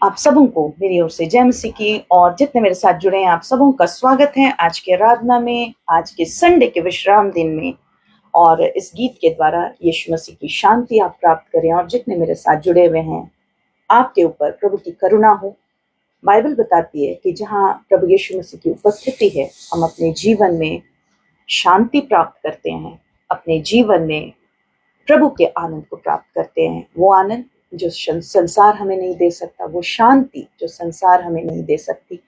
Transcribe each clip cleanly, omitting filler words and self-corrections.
आप सबों को मेरी ओर से जय मसीह की, और जितने मेरे साथ जुड़े हैं आप सबों का स्वागत है आज के आराधना में, आज के संडे के विश्राम दिन में। और इस गीत के द्वारा यीशु मसीह की शांति आप प्राप्त करें। और जितने मेरे साथ जुड़े हुए हैं, आपके ऊपर प्रभु की करुणा हो। बाइबल बताती है कि जहाँ प्रभु यीशु मसीह की उपस्थिति है, हम अपने जीवन में शांति प्राप्त करते हैं, अपने जीवन में प्रभु के आनंद को प्राप्त करते हैं। वो आनंद जो संसार हमें नहीं दे सकता, वो शांति जो संसार हमें नहीं दे सकती।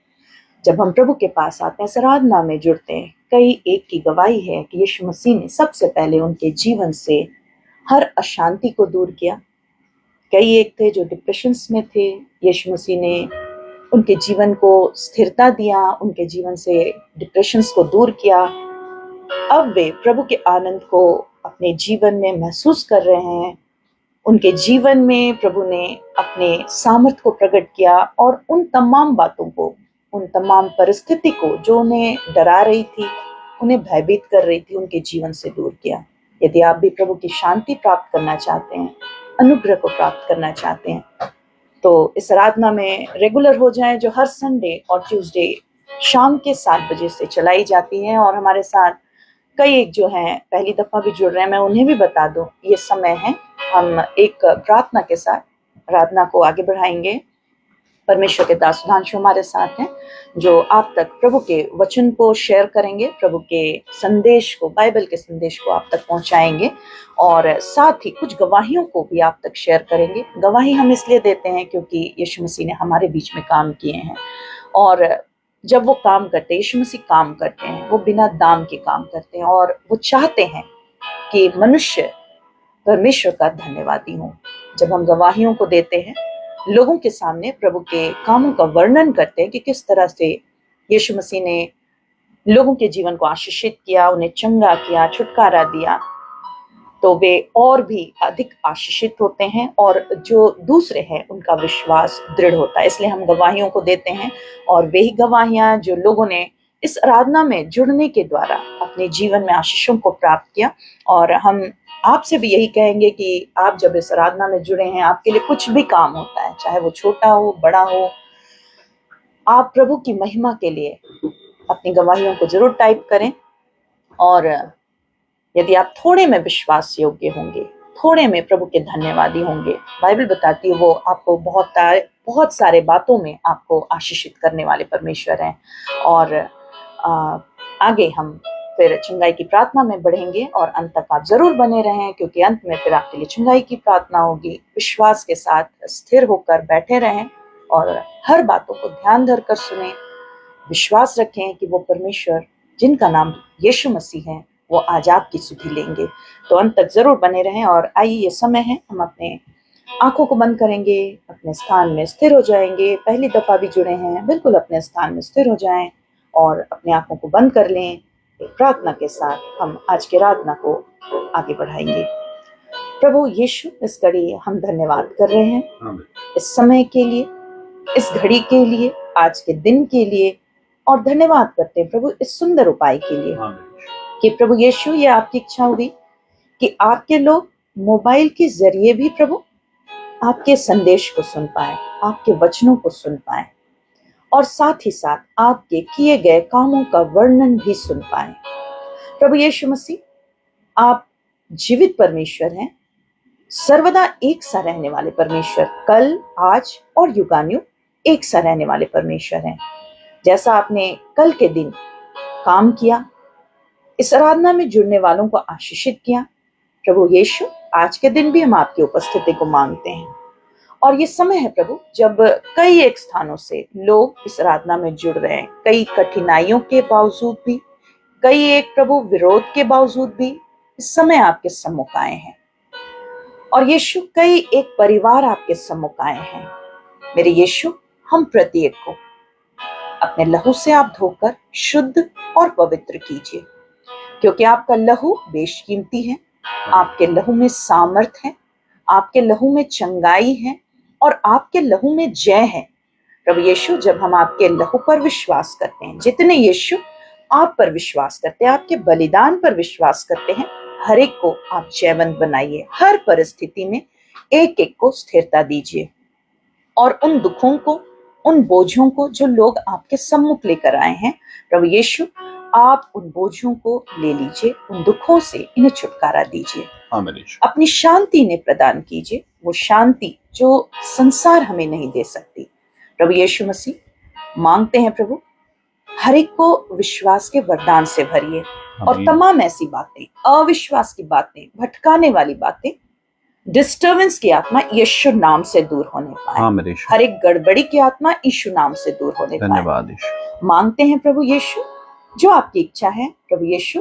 जब हम प्रभु के पास आते हैं, आराधना में जुड़ते हैं, कई एक की गवाही है कि यीशु मसीह ने सबसे पहले उनके जीवन से हर अशांति को दूर किया। कई एक थे जो डिप्रेशंस में थे, यीशु मसीह ने उनके जीवन को स्थिरता दिया, उनके जीवन से डिप्रेशंस को दूर किया। अब वे प्रभु के आनंद को अपने जीवन में महसूस कर रहे हैं। उनके जीवन में प्रभु ने अपने सामर्थ को प्रकट किया और उन तमाम बातों को, उन तमाम परिस्थिति को जो उन्हें डरा रही थी, उन्हें भयभीत कर रही थी, उनके जीवन से दूर किया। यदि आप भी प्रभु की शांति प्राप्त करना चाहते हैं, अनुग्रह को प्राप्त करना चाहते हैं, तो इस आराधना में रेगुलर हो जाएं, जो हर संडे और ट्यूसडे शाम के 7 बजे से चलाई जाती हैं। और हमारे साथ कई एक जो हैं पहली दफा भी जुड़ रहे हैं, मैं उन्हें भी बता दूं, ये समय है हम एक प्रार्थना के साथ आराधना को आगे बढ़ाएंगे। परमेश्वर के दास सुधांशु हमारे साथ हैं, जो आप तक प्रभु के वचन को शेयर करेंगे, प्रभु के संदेश को, बाइबल के संदेश को आप तक पहुंचाएंगे, और साथ ही कुछ गवाहियों को भी आप तक शेयर करेंगे। गवाही हम इसलिए देते हैं क्योंकि यीशु मसीह ने हमारे बीच में काम किए हैं, और जब वो काम करते हैं, यीशु मसीह काम करते हैं, वो बिना दाम के काम करते हैं, और वो चाहते हैं कि मनुष्य परमेश्वर का धन्यवादी हो। जब हम गवाहियों को देते हैं, लोगों के सामने प्रभु के कामों का वर्णन करते हैं कि किस तरह से यीशु मसीह ने लोगों के जीवन को आशीषित किया, उन्हें चंगा किया, छुटकारा दिया, तो वे और भी अधिक आशीषित होते हैं, और जो दूसरे हैं उनका विश्वास दृढ़ होता है। इसलिए हम गवाहियों को देते हैं, और वही गवाहियां जो लोगों ने इस आराधना में जुड़ने के द्वारा अपने जीवन में आशीषों को प्राप्त किया। और हम आपसे भी यही कहेंगे कि आप जब इस आराधना में जुड़े हैं, आपके लिए कुछ भी काम होता है, चाहे वो छोटा हो बड़ा हो, आप प्रभु की महिमा के लिए अपनी गवाहियों को जरूर टाइप करें। और यदि आप थोड़े में विश्वास योग्य होंगे, थोड़े में प्रभु के धन्यवादी होंगे, बाइबल बताती है वो आपको बहुत सारे बातों में आपको आशीषित करने वाले परमेश्वर हैं। और आगे हम फिर चंगाई की प्रार्थना में बढ़ेंगे, और अंत तक आप जरूर बने रहें, क्योंकि अंत में फिर आपके लिए चंगाई की प्रार्थना होगी। विश्वास के साथ स्थिर होकर बैठे रहें और हर बातों को ध्यान धरकर सुने। विश्वास रखें कि वो परमेश्वर जिनका नाम यीशु मसीह है, वो आज आपकी सुधि लेंगे। तो अंत तक जरूर बने रहें। और आइए, ये समय है, हम अपने आंखों को बंद करेंगे, अपने स्थान में स्थिर हो जाएंगे। पहली दफा भी जुड़े हैं, बिल्कुल अपने स्थान में स्थिर हो जाएं और अपने आंखों को बंद कर लें। प्रार्थना के साथ हम आज की आराधना को आगे बढ़ाएंगे। प्रभु यीशु, इस घड़ी हम धन्यवाद कर रहे हैं, इस समय के लिए, इस घड़ी के लिए, आज के दिन के लिए, और धन्यवाद करते हैं प्रभु इस सुंदर उपाय के लिए कि प्रभु यीशु, ये आपकी इच्छा हुई कि आपके लोग मोबाइल के जरिए भी प्रभु आपके संदेश को सुन पाए, आपके वचनों को सुन पाए, और साथ ही साथ आपके किए गए कामों का वर्णन भी सुन पाए। प्रभु यीशु मसीह, आप जीवित परमेश्वर हैं, सर्वदा एक सा रहने वाले परमेश्वर, कल, आज और युगानुयुग एक सा रहने वाले परमेश्वर हैं। जैसा आपने कल के दिन काम किया, इस आराधना में जुड़ने वालों को आशीषित किया, प्रभु यीशु, आज के दिन भी हम आपकी उपस्थिति को मांगते हैं। और ये समय है प्रभु, जब कई एक स्थानों से लोग इस आराधना में जुड़ रहे हैं, कई कठिनाइयों के बावजूद भी, कई एक प्रभु विरोध के बावजूद भी इस समय आपके सम्मुख आए हैं। और यीशु, कई एक परिवार आपके सम्मुख आए हैं। मेरे यीशु, हम प्रत्येक को अपने लहू से आप धोकर शुद्ध और पवित्र कीजिए, क्योंकि आपका लहू बेशकीमती है, आपके लहू में सामर्थ है, आपके लहू में चंगाई है, और आपके लहू में जय है। प्रभु यीशु, जब हम आपके लहू पर विश्वास करते हैं, जितने यीशु आप पर विश्वास करते हैं, आपके बलिदान पर विश्वास करते हैं, हर एक को आप जयवंत बनाइए। हर परिस्थिति में एक एक को स्थिरता दीजिए और उन दुखों को, उन बोझों को जो लोग आपके सम्मुख लेकर आए हैं, प्रभु यीशु आप उन बोझों को ले लीजिए, उन दुखों से इन्हें छुटकारा दीजिए, अपनी शांति इन्हें प्रदान कीजिए, वो शांति जो संसार हमें नहीं दे सकती। प्रभु यीशु मसीह मांगते हैं प्रभु, हर एक को विश्वास के वरदान से भरिए और तमाम ऐसी बातें, अविश्वास की बातें, भटकाने वाली बातें, डिस्टर्बेंस की आत्मा यीशु नाम से दूर होने पाए, हर एक गड़बड़ी की आत्मा यीशु नाम से दूर होने पाए। मांगते हैं प्रभु यीशु, जो आपकी इच्छा है प्रभु यीशु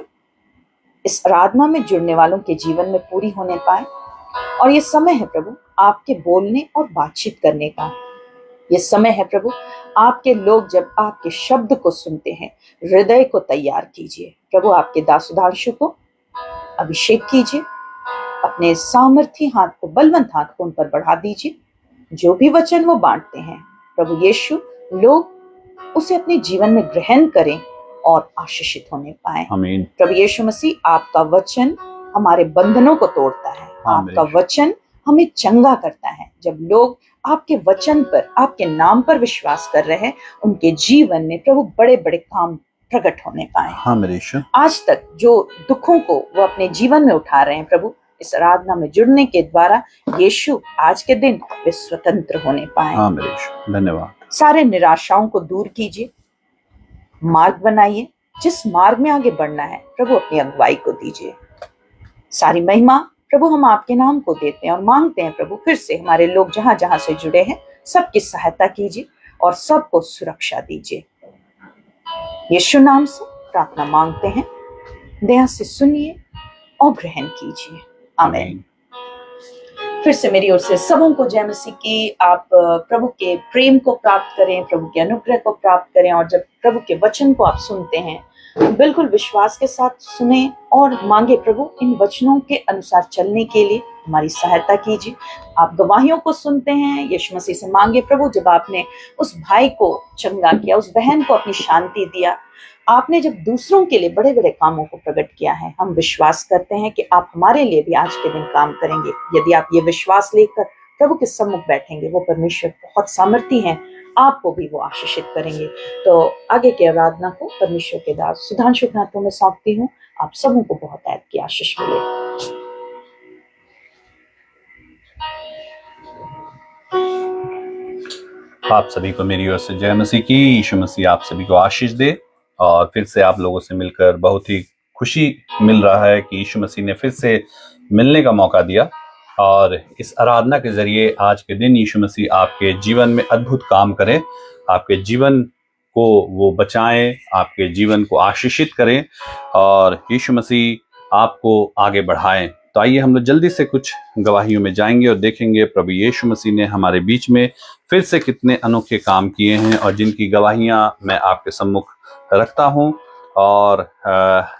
इस आराधना में जुड़ने वालों के जीवन में पूरी होने पाए। और ये समय है प्रभु आपके बोलने और बातचीत करने का, ये समय है प्रभु आपके लोग जब आपके शब्द को सुनते हैं, हृदय को तैयार कीजिए प्रभु, आपके दास सुधांशु को अभिषेक कीजिए, अपने सामर्थी हाथ को, बलवंत हाथ को उन पर बढ़ा दीजिए, जो भी वचन वो बांटते हैं प्रभु यीशु लोग उसे अपने जीवन में ग्रहण करें और आशीषित होने पाए। प्रभु यीशु मसीह आपका वचन हमारे बंधनों को तोड़ता है, आपका वचन हमें चंगा करता है। जब लोग आपके वचन पर, आपके नाम पर विश्वास कर रहे हैं, उनके जीवन में प्रभु बड़े बड़े काम प्रकट होने पाए। आज तक जो दुखों को वो अपने जीवन में उठा रहे हैं प्रभु, इस आराधना में जुड़ने के द्वारा यीशु आज के दिन वे स्वतंत्र होने पाए। धन्यवाद। सारे निराशाओं को दूर कीजिए, मार्ग बनाइए, जिस मार्ग में आगे बढ़ना है प्रभु अपनी अगुवाई को दीजिए। सारी महिमा प्रभु हम आपके नाम को देते हैं और मांगते हैं प्रभु फिर से हमारे लोग जहां जहां से जुड़े हैं सबकी सहायता कीजिए और सबको सुरक्षा दीजिए। यीशु नाम से प्रार्थना मांगते हैं, दया से सुनिए और ग्रहण कीजिए, आमीन। फिर से मेरी ओर से सबों को जय मसीह की। आप प्रभु के प्रेम को प्राप्त करें, प्रभु के अनुग्रह को प्राप्त करें, और जब प्रभु के वचन को आप सुनते हैं बिल्कुल विश्वास के साथ सुने और मांगे प्रभु इन वचनों के अनुसार चलने के लिए हमारी सहायता कीजिए। आप गवाहियों को सुनते हैं, यीशु मसीह से मांगे प्रभु जब आपने उस भाई को चंगा किया, उस बहन को अपनी शांति दिया, आपने जब दूसरों के लिए बड़े बड़े कामों को प्रकट किया है, हम विश्वास करते हैं कि आप हमारे लिए भी आज के दिन काम करेंगे। यदि आप ये विश्वास लेकर प्रभु के सम्मुख बैठेंगे, वो परमेश्वर बहुत सामर्थी हैं, आपको भी वो आशीषित करेंगे। तो आगे की आराधना को परमेश्वर के दास सुधांशु के हाथों में सौंपती हूँ। आप सबों को बहुत ऐद की आशीष मिले। आप सभी को मेरी ओर से जय मसीह की। यीशु मसीह आप सभी को आशीष दे। और फिर से आप लोगों से मिलकर बहुत ही खुशी मिल रहा है कि यीशु मसीह ने फिर से मिलने का मौका दिया, और इस आराधना के जरिए आज के दिन यीशु मसीह आपके जीवन में अद्भुत काम करें, आपके जीवन को वो बचाएं, आपके जीवन को आशीषित करें और यीशु मसीह आपको आगे बढ़ाएं। तो आइए हम लोग जल्दी से कुछ गवाहियों में जाएंगे और देखेंगे प्रभु यीशु मसीह ने हमारे बीच में फिर से कितने अनोखे काम किए हैं, और जिनकी गवाहियां मैं आपके सम्मुख रखता हूं। और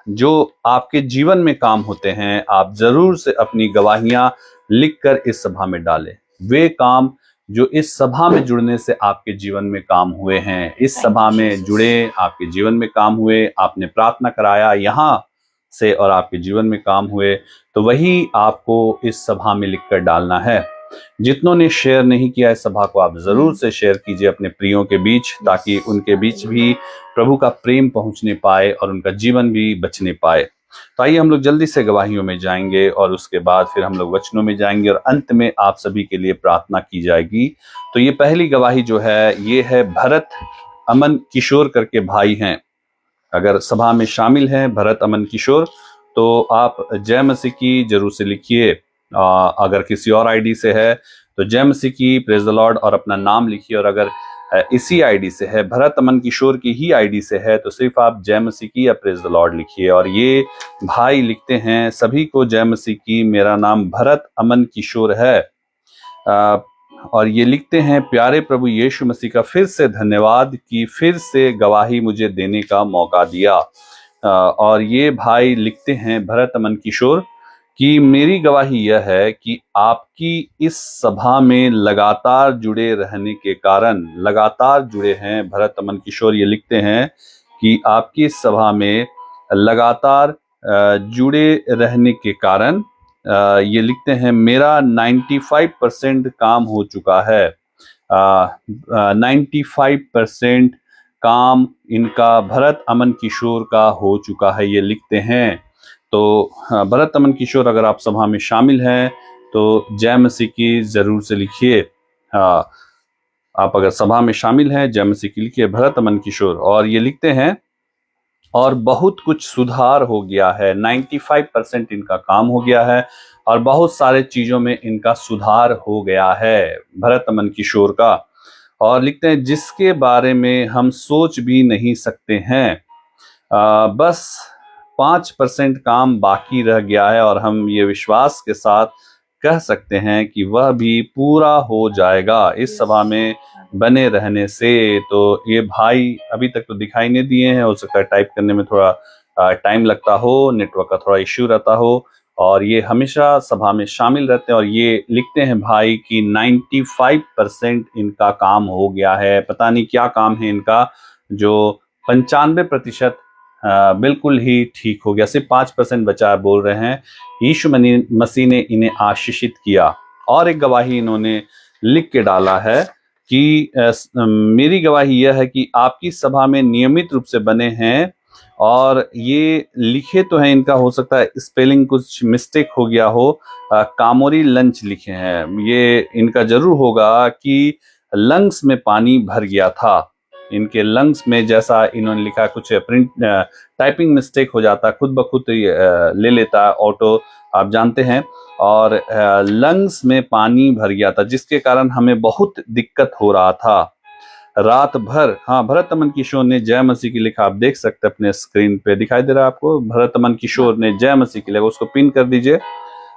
जो आपके जीवन में काम होते हैं, आप जरूर से अपनी गवाहियां लिखकर इस सभा में डालें। वे काम जो इस सभा में जुड़ने से आपके जीवन में काम हुए हैं, इस सभा में जुड़े, आपके जीवन में काम हुए, आपने प्रार्थना कराया यहाँ से और आपके जीवन में काम हुए, तो वही आपको इस सभा में लिखकर डालना है। जितनों ने शेयर नहीं किया इस सभा को, आप जरूर से शेयर कीजिए अपने प्रियों के बीच, ताकि उनके बीच भी प्रभु का प्रेम पहुंचने पाए और उनका जीवन भी बचने पाए। तो आइए हम लोग जल्दी से गवाहियों में जाएंगे और उसके बाद फिर हम लोग वचनों में जाएंगे और अंत में आप सभी के लिए प्रार्थना की जाएगी। तो ये पहली गवाही जो है, ये है भरत अमन किशोर करके भाई हैं। अगर सभा में शामिल हैं भरत अमन किशोर, तो आप जय मसीह की जरूर से लिखिए। अगर किसी और आईडी से है तो जय मसीह की, प्रेज द लॉर्ड और अपना नाम लिखिए। और अगर इसी आईडी से है, भरत अमन किशोर की ही आईडी से है, तो सिर्फ आप जय मसीह की या प्रेज द लॉर्ड लिखिए। और ये भाई लिखते हैं, सभी को जय मसीह की, मेरा नाम भरत अमन किशोर है। और ये लिखते हैं, प्यारे प्रभु यीशु मसीह का फिर से धन्यवाद कि फिर से गवाही मुझे देने का मौका दिया। और ये भाई लिखते हैं, भरत अमन किशोर, कि मेरी गवाही यह है कि आपकी इस सभा में लगातार जुड़े रहने के कारण, लगातार जुड़े हैं भरत अमन किशोर ये लिखते हैं कि आपकी इस सभा में लगातार जुड़े रहने के कारण ये लिखते हैं मेरा 95% काम हो चुका है। 95% काम इनका भरत अमन किशोर का हो चुका है, ये लिखते हैं। तो भरत अमन किशोर अगर आप सभा में शामिल हैं तो जय मसीह की जरूर से लिखिए। आप अगर सभा में शामिल हैं जय मसीह की लिखिए भरत अमन किशोर। और ये लिखते हैं और बहुत कुछ सुधार हो गया है, 95% इनका काम हो गया है और बहुत सारे चीजों में इनका सुधार हो गया है भरत अमन किशोर का। और लिखते हैं जिसके बारे में हम सोच भी नहीं सकते हैं, बस 5% काम बाकी रह गया है और हम ये विश्वास के साथ कह सकते हैं कि वह भी पूरा हो जाएगा इस सभा में बने रहने से। तो ये भाई अभी तक तो दिखाई नहीं दिए हैं, हो सकता है टाइप करने में थोड़ा टाइम लगता हो, नेटवर्क का थोड़ा इश्यू रहता हो, और ये हमेशा सभा में शामिल रहते हैं। और ये लिखते हैं भाई कि 95% इनका काम हो गया है। पता नहीं क्या काम है इनका, जो 95% बिल्कुल ही ठीक हो गया, सिर्फ 5% बचा बोल रहे हैं। यीशु मसीह ने इन्हें आशीषित किया। और एक गवाही इन्होंने लिख के डाला है कि मेरी गवाही यह है कि आपकी सभा में नियमित रूप से बने हैं। और ये लिखे तो हैं, इनका हो सकता है स्पेलिंग कुछ मिस्टेक हो गया हो, कामोरी लंच लिखे हैं। ये इनका जरूर होगा कि लंग्स में पानी भर गया था। इनके लंग्स में, जैसा इन्होंने लिखा, कुछ प्रिंट टाइपिंग मिस्टेक हो जाता, खुद ब खुद ले लेता है ऑटो, आप जानते हैं। और लंग्स में पानी भर गया था जिसके कारण हमें बहुत दिक्कत हो रहा था रात भर। हाँ, भरत अमन किशोर ने जय मसीह की लिखा, आप देख सकते हैं अपने स्क्रीन पे दिखाई दे रहा है आपको। भरत अमन किशोर ने जय मसीह की लिखा, उसको पिन कर दीजिए।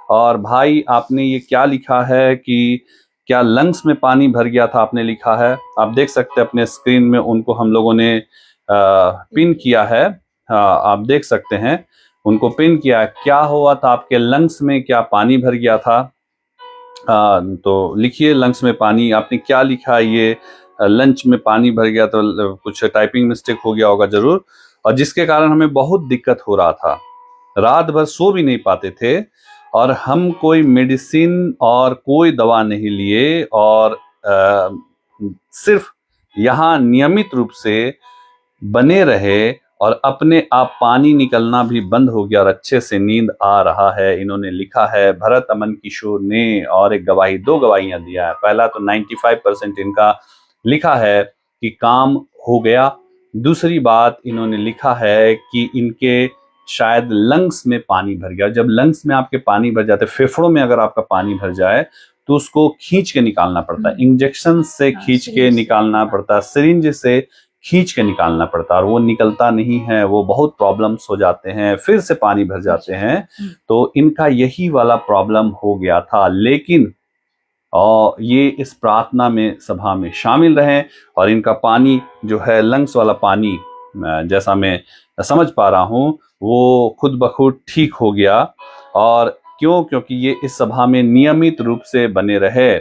और भाई आपने ये क्या लिखा है कि क्या लंग्स में पानी भर गया था, आपने लिखा है, आप देख सकते हैं अपने स्क्रीन में, उनको हम लोगों ने पिन किया है। हाँ, आप देख सकते हैं उनको पिन किया। क्या हुआ था आपके लंग्स में, क्या पानी भर गया था? तो लिखिए लंग्स में पानी, आपने क्या लिखा, ये लंच में पानी भर गया, तो कुछ टाइपिंग मिस्टेक हो गया होगा जरूर, और जिसके कारण हमें बहुत दिक्कत हो रहा था, रात भर सो भी नहीं पाते थे। और हम कोई मेडिसिन और कोई दवा नहीं लिए, और सिर्फ यहाँ नियमित रूप से बने रहे और अपने आप पानी निकलना भी बंद हो गया और अच्छे से नींद आ रहा है। इन्होंने लिखा है भरत अमन किशोर ने। और एक गवाही, दो गवाहियां दिया है। पहला तो 95% इनका लिखा है कि काम हो गया। दूसरी बात इन्होंने लिखा है कि इनके शायद लंग्स में पानी भर गया। जब लंग्स में आपके पानी भर जाते, फेफड़ों में अगर आपका पानी भर जाए तो उसको खींच के निकालना पड़ता है, इंजेक्शन से खींच के निकालना पड़ता है, सिरिंज से खींच के निकालना पड़ता है, और वो निकलता नहीं है, वो बहुत प्रॉब्लम्स हो जाते हैं, फिर से पानी भर जाते हैं। तो इनका यही वाला प्रॉब्लम हो गया था। लेकिन और ये इस प्रार्थना में सभा में शामिल रहे और इनका पानी जो है, लंग्स वाला पानी, जैसा मैं समझ पा रहा हूँ, वो खुद ब खुद ठीक हो गया। और क्योंकि ये इस सभा में नियमित रूप से बने रहे।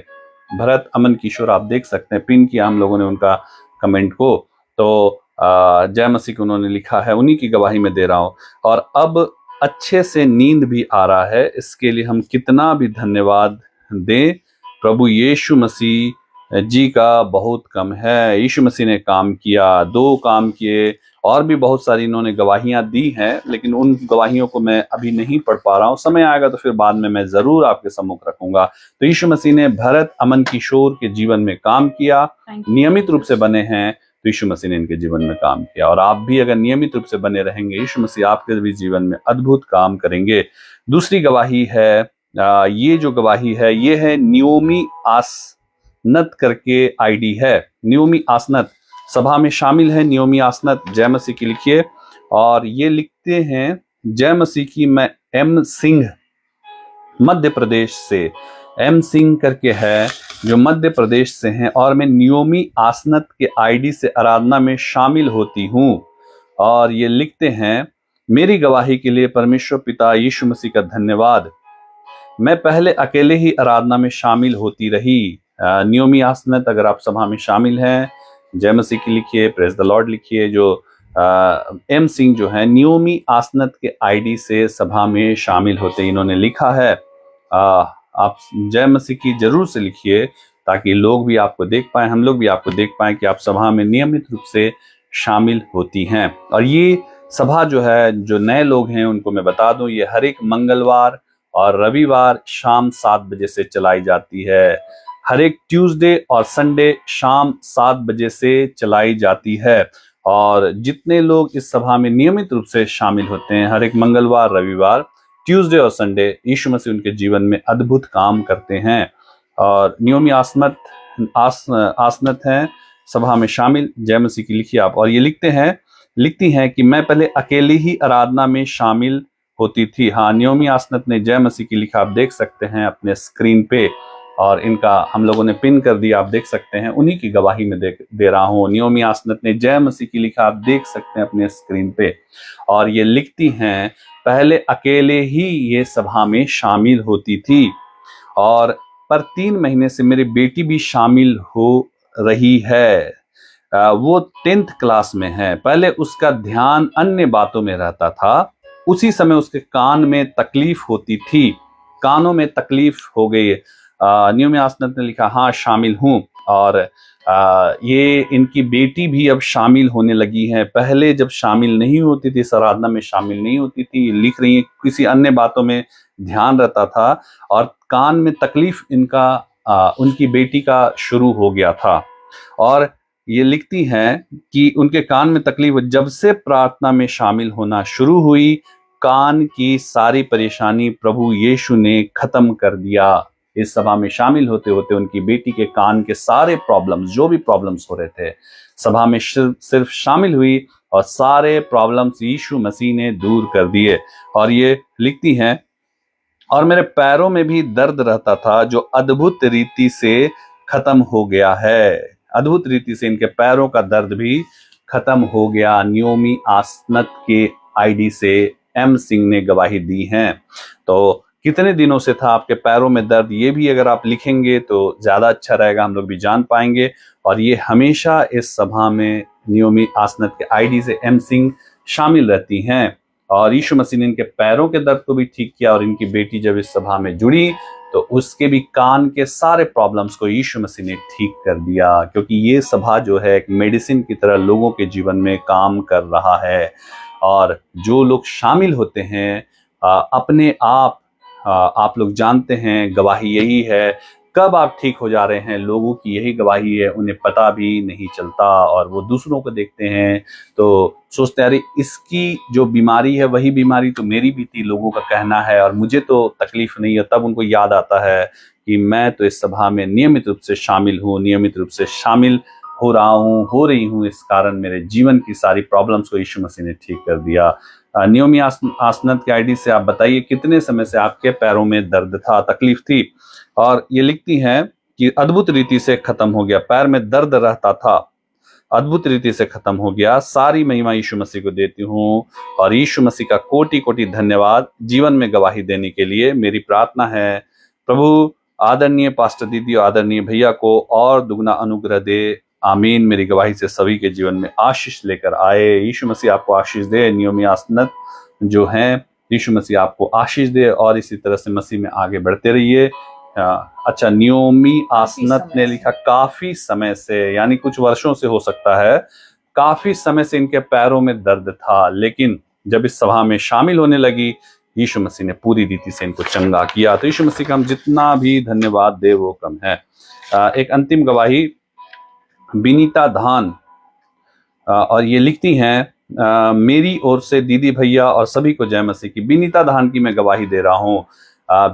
भरत अमन किशोर, आप देख सकते हैं, पिन किया हम लोगों ने उनका कमेंट को। तो जय मसीह को उन्होंने लिखा है, उन्हीं की गवाही में दे रहा हूँ। और अब अच्छे से नींद भी आ रहा है, इसके लिए हम कितना भी धन्यवाद दें। प्रभु यीशु मसीह जी का बहुत कम है। यीशु मसीह ने काम किया, 2 काम किए, और भी बहुत सारी इन्होंने गवाहियां दी हैं, लेकिन उन गवाहियों को मैं अभी नहीं पढ़ पा रहा हूँ। समय आएगा तो फिर बाद में मैं जरूर आपके सम्मुख रखूंगा। तो यीशु मसीह ने भरत अमन किशोर के जीवन में काम किया, नियमित रूप से बने हैं, तो यीशु मसीह ने इनके जीवन में काम किया। और आप भी अगर नियमित रूप से बने रहेंगे, यीशु मसीह आपके भी जीवन में अद्भुत काम करेंगे। दूसरी गवाही है, ये जो गवाही है, ये है नियोमी आसनत करके आईडी है। नियोमी आसनत सभा में शामिल है। नियोमी आसनत जय मसीह की लिखिए। और ये लिखते हैं जय मसीह की, मैं एम सिंह मध्य प्रदेश से, एम सिंह करके है जो मध्य प्रदेश से हैं, और मैं नियोमी आसनत के आईडी से आराधना में शामिल होती हूँ। और ये लिखते हैं, मेरी गवाही के लिए परमेश्वर पिता यीशु मसीह का धन्यवाद। मैं पहले अकेले ही आराधना में शामिल होती रही। नियोमी आसनत, अगर आप सभा में शामिल हैं, जय मसीह की लिखिए, प्रेज द लॉर्ड लिखिए। जो एम सिंह जो है नियोमी आसनत के आईडी से सभा में शामिल होते, इन्होंने लिखा है। आप जय मसीह की जरूर से लिखिए, ताकि लोग भी आपको देख पाए, हम लोग भी आपको देख पाए कि आप सभा में नियमित रूप से शामिल होती हैं। और ये सभा जो है, जो नए लोग हैं उनको मैं बता दूं, ये हर एक मंगलवार और रविवार शाम 7 बजे से चलाई जाती है। हर एक ट्यूसडे और संडे शाम 7 बजे से चलाई जाती है। और जितने लोग इस सभा में नियमित रूप से शामिल होते हैं, हर एक मंगलवार, रविवार, ट्यूसडे और संडे, यीशु मसीह उनके जीवन में अद्भुत काम करते हैं। और नियोमी आसनत हैं सभा में शामिल। जय मसीह की लिखिए आप। और ये लिखती हैं कि मैं पहले अकेली ही आराधना में शामिल होती थी। हाँ, नियोमी आसनत ने जय मसीह की लिखा, आप देख सकते हैं अपने स्क्रीन पे, और इनका हम लोगों ने पिन कर दिया, आप देख सकते हैं। उन्हीं की गवाही में दे रहा हूँ। नियोमी आसनत ने जय मसीह की लिखा, आप देख सकते हैं अपने स्क्रीन पे। और ये लिखती हैं, पहले अकेले ही ये सभा में शामिल होती थी, और पर 3 महीने से मेरी बेटी भी शामिल हो रही है। वो 10th क्लास में है। पहले उसका ध्यान अन्य बातों में रहता था। उसी समय उसके कान में तकलीफ होती थी, कानों में तकलीफ हो गई। नियोमी आसनत ने लिखा, हाँ शामिल हूँ। और ये इनकी बेटी भी अब शामिल होने लगी है। पहले जब शामिल नहीं होती थी, इस आराधना में शामिल नहीं होती थी, लिख रही है किसी अन्य बातों में ध्यान रहता था, और कान में तकलीफ उनकी बेटी का शुरू हो गया था। और ये लिखती हैं कि उनके कान में तकलीफ, जब से प्रार्थना में शामिल होना शुरू हुई, कान की सारी परेशानी प्रभु यीशु ने खत्म कर दिया। इस सभा में शामिल होते होते उनकी बेटी के कान के सारे प्रॉब्लम्स, जो भी प्रॉब्लम्स हो रहे थे, सभा में सिर्फ शामिल हुई और सारे प्रॉब्लम्स यीशु मसीह ने दूर कर दिए। और ये लिखती हैं, और मेरे पैरों में भी दर्द रहता था, जो अद्भुत रीति से खत्म हो गया है। अद्भुत रीति से इनके पैरों का दर्द भी खत्म हो गया। नियोमी आसनत के आईडी से एम सिंह ने गवाही दी है। तो कितने दिनों से था आपके पैरों में दर्द, ये भी अगर आप लिखेंगे तो ज्यादा अच्छा रहेगा, हम लोग भी जान पाएंगे। और ये हमेशा इस सभा में नियोमी आसनत के आईडी से एम सिंह शामिल रहती हैं। और यीशु मसीह ने इनके पैरों के दर्द को भी ठीक किया। और इनकी बेटी जब इस सभा में जुड़ी तो उसके भी कान के सारे प्रॉब्लम्स को यीशु मसीह ने ठीक कर दिया, क्योंकि ये सभा जो है एक मेडिसिन की तरह लोगों के जीवन में काम कर रहा है। और जो लोग शामिल होते हैं, अपने आप लोग जानते हैं, गवाही यही है, कब आप ठीक हो जा रहे हैं, लोगों की यही गवाही है, उन्हें पता भी नहीं चलता। और वो दूसरों को देखते हैं तो सोचते हैं, अरे इसकी जो बीमारी है वही बीमारी तो मेरी भी थी, लोगों का कहना है, और मुझे तो तकलीफ नहीं है। तब उनको याद आता है कि मैं तो इस सभा में नियमित रूप से शामिल हूँ, नियमित रूप से शामिल हो रही हूँ, इस कारण मेरे जीवन की सारी प्रॉब्लम्स को यीशु मसीह ने ठीक कर दिया। नियोमी आसनत के आईडी से आप बताइए, कितने समय से आपके पैरों में दर्द था, तकलीफ थी। और ये लिखती हैं कि अद्भुत रीति से खत्म हो गया, पैर में दर्द रहता था, अद्भुत रीति से खत्म हो गया। सारी महिमा यीशु मसीह को देती हूँ, और यीशु मसीह का कोटि कोटि धन्यवाद जीवन में गवाही देने के लिए। मेरी प्रार्थना है, प्रभु आदरणीय पास्टर दीदी और आदरणीय भैया को और दुगना अनुग्रह दे। आमीन। मेरी गवाही से सभी के जीवन में आशीष लेकर आए। यीशु मसीह आपको आशीष दे। नियोमी आसनत जो हैं, यीशु मसीह आपको आशीष दे, और इसी तरह से मसीह में आगे बढ़ते रहिए। अच्छा, नियोमी आसनत ने लिखा, काफी समय से, यानी कुछ वर्षों से हो सकता है, काफी समय से इनके पैरों में दर्द था, लेकिन जब इस सभा में शामिल होने लगी, यीशु मसीह ने पूरी रीति से इनको चंगा किया। तो यीशु मसीह का हम जितना भी धन्यवाद दे वो कम है। एक अंतिम गवाही विनीता धान, और ये लिखती हैं, मेरी ओर से दीदी भैया और सभी को जय मसीह की। विनीता धान की मैं गवाही दे रहा हूँ।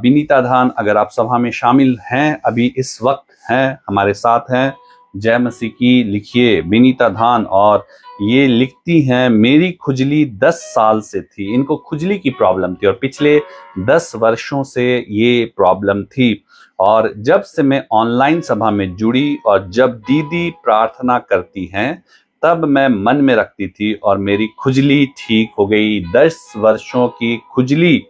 विनीता धान, अगर आप सभा में शामिल हैं, अभी इस वक्त हैं, हमारे साथ हैं, जय मसीह की लिखिए विनीता धान। और ये लिखती हैं, मेरी खुजली 10 साल से थी। इनको खुजली की प्रॉब्लम थी, और पिछले 10 वर्षों से ये प्रॉब्लम थी। और जब से मैं ऑनलाइन सभा में जुड़ी, और जब दीदी प्रार्थना करती हैं, तब मैं मन में रखती थी, और मेरी खुजली ठीक हो गई। 10 वर्षों की खुजली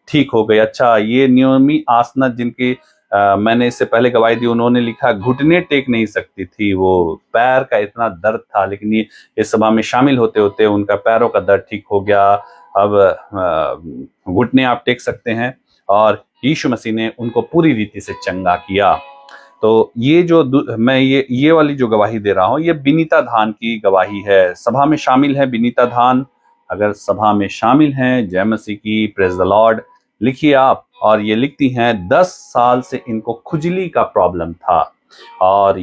ठीक हो गई। अच्छा, ये नियोमी आसनत जिनकी मैंने इससे पहले गवाही दी, उन्होंने लिखा, घुटने टेक नहीं सकती थी, वो पैर का इतना दर्द था, लेकिन ये इस सभा में शामिल होते होते उनका पैरों का दर्द ठीक हो गया। अब घुटने आप टेक सकते हैं। और यीशु मसीह ने उनको पूरी रीति से चंगा किया। तो ये जो मैं ये वाली जो गवाही दे रहा हूँ, ये बिनीता धान की गवाही है। सभा में शामिल है बिनीता धान। अगर सभा में शामिल हैं, जय मसीह की, प्रेज द लॉर्ड लिखिए आप। और ये लिखती हैं 10 साल से इनको खुजली का प्रॉब्लम था और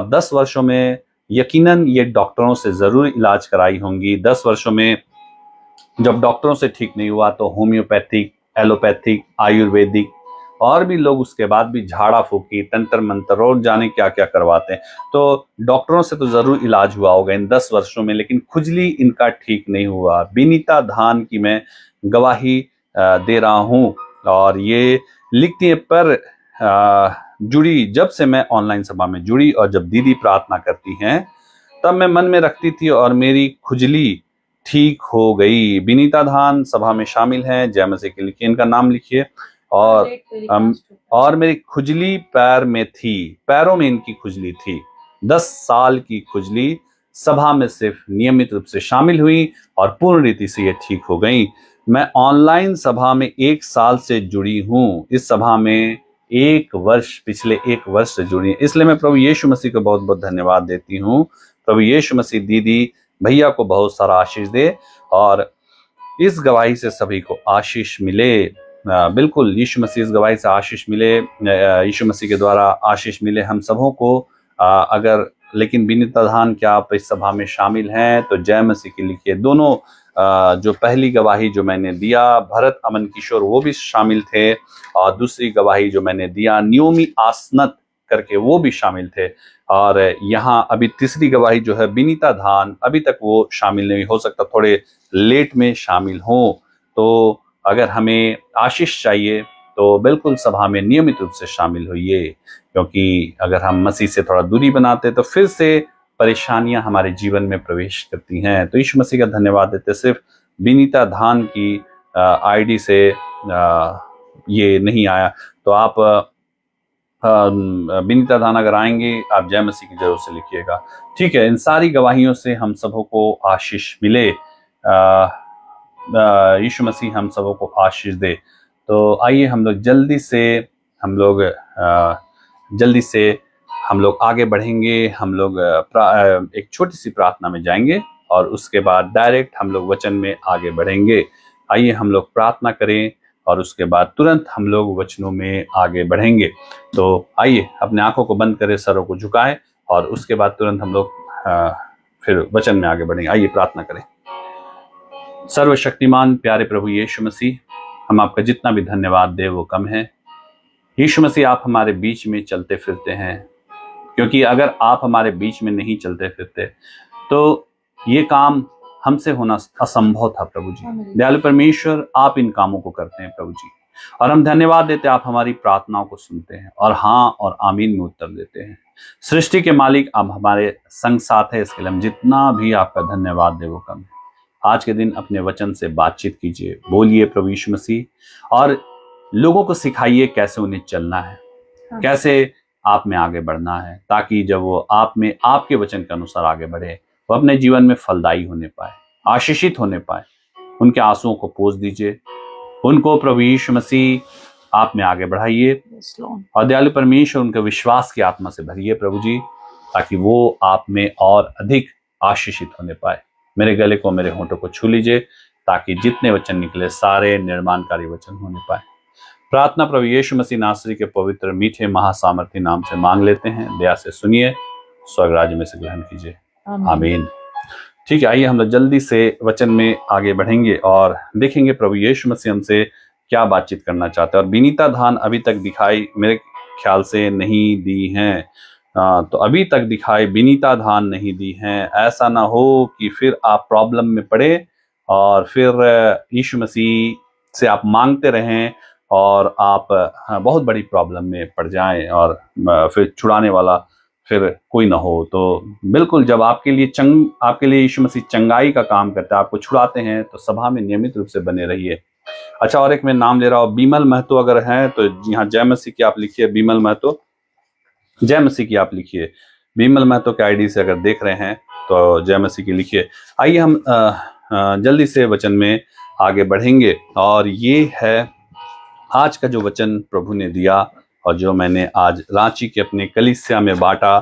10 वर्षों में यकीनन ये डॉक्टरों से जरूर इलाज कराई होंगी। 10 वर्षों में जब डॉक्टरों से ठीक नहीं हुआ तो होम्योपैथिक, एलोपैथिक, आयुर्वेदिक और भी लोग उसके बाद भी झाड़ा फूकी, तंत्र मंत्र और जाने क्या क्या करवाते हैं। तो डॉक्टरों से तो जरूर इलाज हुआ होगा इन 10 वर्षों में, लेकिन खुजली इनका ठीक नहीं हुआ। बिनीता धान की मैं गवाही दे रहा हूँ। और ये लिखती है, पर जुड़ी, जब से मैं ऑनलाइन सभा में जुड़ी और जब दीदी प्रार्थना करती हैं तब मैं मन में रखती थी और मेरी खुजली ठीक हो गई। बिनीता धान सभा में शामिल हैं, जय मसीह के लिखिए, इनका नाम लिखिए। और मेरी खुजली पैर में थी, पैरों में इनकी खुजली थी। 10 साल की खुजली सभा में सिर्फ नियमित रूप से शामिल हुई और पूर्ण रीति से ये ठीक हो गई। मैं ऑनलाइन सभा में 1 साल से जुड़ी हूँ। इस सभा में पिछले 1 वर्ष से जुड़ी है। इसलिए मैं प्रभु यीशु मसीह को बहुत बहुत धन्यवाद देती हूँ। प्रभु यीशु मसीह दीदी भैया को बहुत सारा आशीष दे और इस गवाही से सभी को आशीष मिले। बिल्कुल यीशु मसीह इस गवाही से आशीष मिले, यीशु मसीह के द्वारा आशीष मिले हम सबों को। अगर लेकिन बिनीता धान क्या आप इस सभा में शामिल हैं तो जय मसीह के लिखिए। दोनों जो पहली गवाही जो मैंने दिया, भरत अमन किशोर वो भी शामिल थे, और दूसरी गवाही जो मैंने दिया नियोमी आसनत करके वो भी शामिल थे। और यहाँ अभी तीसरी गवाही जो है बिनीता धान, अभी तक वो शामिल नहीं, हो सकता थोड़े लेट में शामिल हो। तो अगर हमें आशीष चाहिए तो बिल्कुल सभा में नियमित रूप से शामिल होइए, क्योंकि अगर हम मसीह से थोड़ा दूरी बनाते तो फिर से परेशानियां हमारे जीवन में प्रवेश करती हैं। तो यीशु मसीह का धन्यवाद देते। सिर्फ बिनीता धान की आईडी से ये नहीं आया, तो आप बिनीता धान अगर आएंगे आप जय मसीह की जरूर से लिखिएगा। ठीक है, इन सारी गवाहियों से हम सबों को आशीष मिले। यीशु मसीह हम सबों को आशीष दे। तो आइए हम लोग जल्दी से हम लोग आगे बढ़ेंगे। हम लोग एक छोटी सी प्रार्थना में जाएंगे और उसके बाद डायरेक्ट हम लोग वचन में आगे बढ़ेंगे। आइए हम लोग प्रार्थना करें और उसके बाद तुरंत हम लोग वचनों में आगे बढ़ेंगे। तो आइए अपने आंखों को बंद करें, सरों को झुकाएं और उसके बाद तुरंत हम लोग फिर वचन में आगे बढ़ेंगे। आइए प्रार्थना करें। सर्वशक्तिमान प्यारे प्रभु यीशु मसीह, हम आपका जितना भी धन्यवाद दे वो कम है। यीशु मसीह, आप हमारे बीच में चलते फिरते हैं, क्योंकि अगर आप हमारे बीच में नहीं चलते फिरते तो ये काम हमसे होना असंभव था। प्रभु जी दयालु परमेश्वर, आप इन कामों को करते हैं प्रभु जी, और हम धन्यवाद देते हैं। आप हमारी प्रार्थनाओं को सुनते हैं और हाँ और आमीन में उत्तर देते हैं। सृष्टि के मालिक आप हमारे संग साथ है, इसके लिए हम जितना भी आपका धन्यवाद दे वो कम है। आज के दिन अपने वचन से बातचीत कीजिए, बोलिए प्रभु यीशु मसीह, और लोगों को सिखाइए कैसे उन्हें चलना है, कैसे आप में आगे बढ़ना है, ताकि जब वो आप में आपके वचन के अनुसार आगे बढ़े वो अपने जीवन में फलदायी होने पाए, आशीषित होने पाए। उनके आंसुओं को पोंछ दीजिए, उनको प्रभु यीशु मसीह आप में आगे बढ़ाइए, और दयालु परमेश्वर उनके विश्वास की आत्मा से भरिए प्रभु जी, ताकि वो आप में और अधिक आशीषित होने पाए। मेरे गले को, मेरे होंठों को छू लीजिए, ताकि जितने वचन निकले सारे निर्माणकारी वचन होने पाए। प्रार्थना प्रभु यीशु मसीह नासरी के पवित्र मीठे महासामर्थी नाम से मांग लेते हैं। दया से सुनिए, स्वर्ग राज्य में से ग्रहण कीजिए, आमीन। ठीक है, आइए हम लोग जल्दी से वचन में आगे बढ़ेंगे और देखेंगे प्रभु यीशु मसीह हमसे क्या बातचीत करना चाहते हैं। और बिनीता धान अभी तक दिखाई मेरे ख्याल से नहीं दी हैं, तो अभी तक दिखाई बिनीता धान नहीं दी हैं। ऐसा ना हो कि फिर आप प्रॉब्लम में पड़े और फिर यीशु मसीह से आप मांगते रहें और आप बहुत बड़ी प्रॉब्लम में पड़ जाएं और फिर छुड़ाने वाला फिर कोई ना हो। तो बिल्कुल जब आपके लिए यीशु मसीह चंगाई का काम करते हैं, आपको छुड़ाते हैं, तो सभा में नियमित रूप से बने रहिए। अच्छा, और एक मैं नाम ले रहा हूँ, बीमल महतो अगर हैं तो यहाँ जय मसीह की आप लिखिए, बीमल महतो, जय मसीह की आप लिखिए। बीमल महतो के आईडी से अगर देख रहे हैं तो जय मसीह की लिखिए। आइए हम जल्दी से वचन में आगे बढ़ेंगे, और ये है आज का जो वचन प्रभु ने दिया और जो मैंने आज रांची के अपने कलीसिया में बांटा,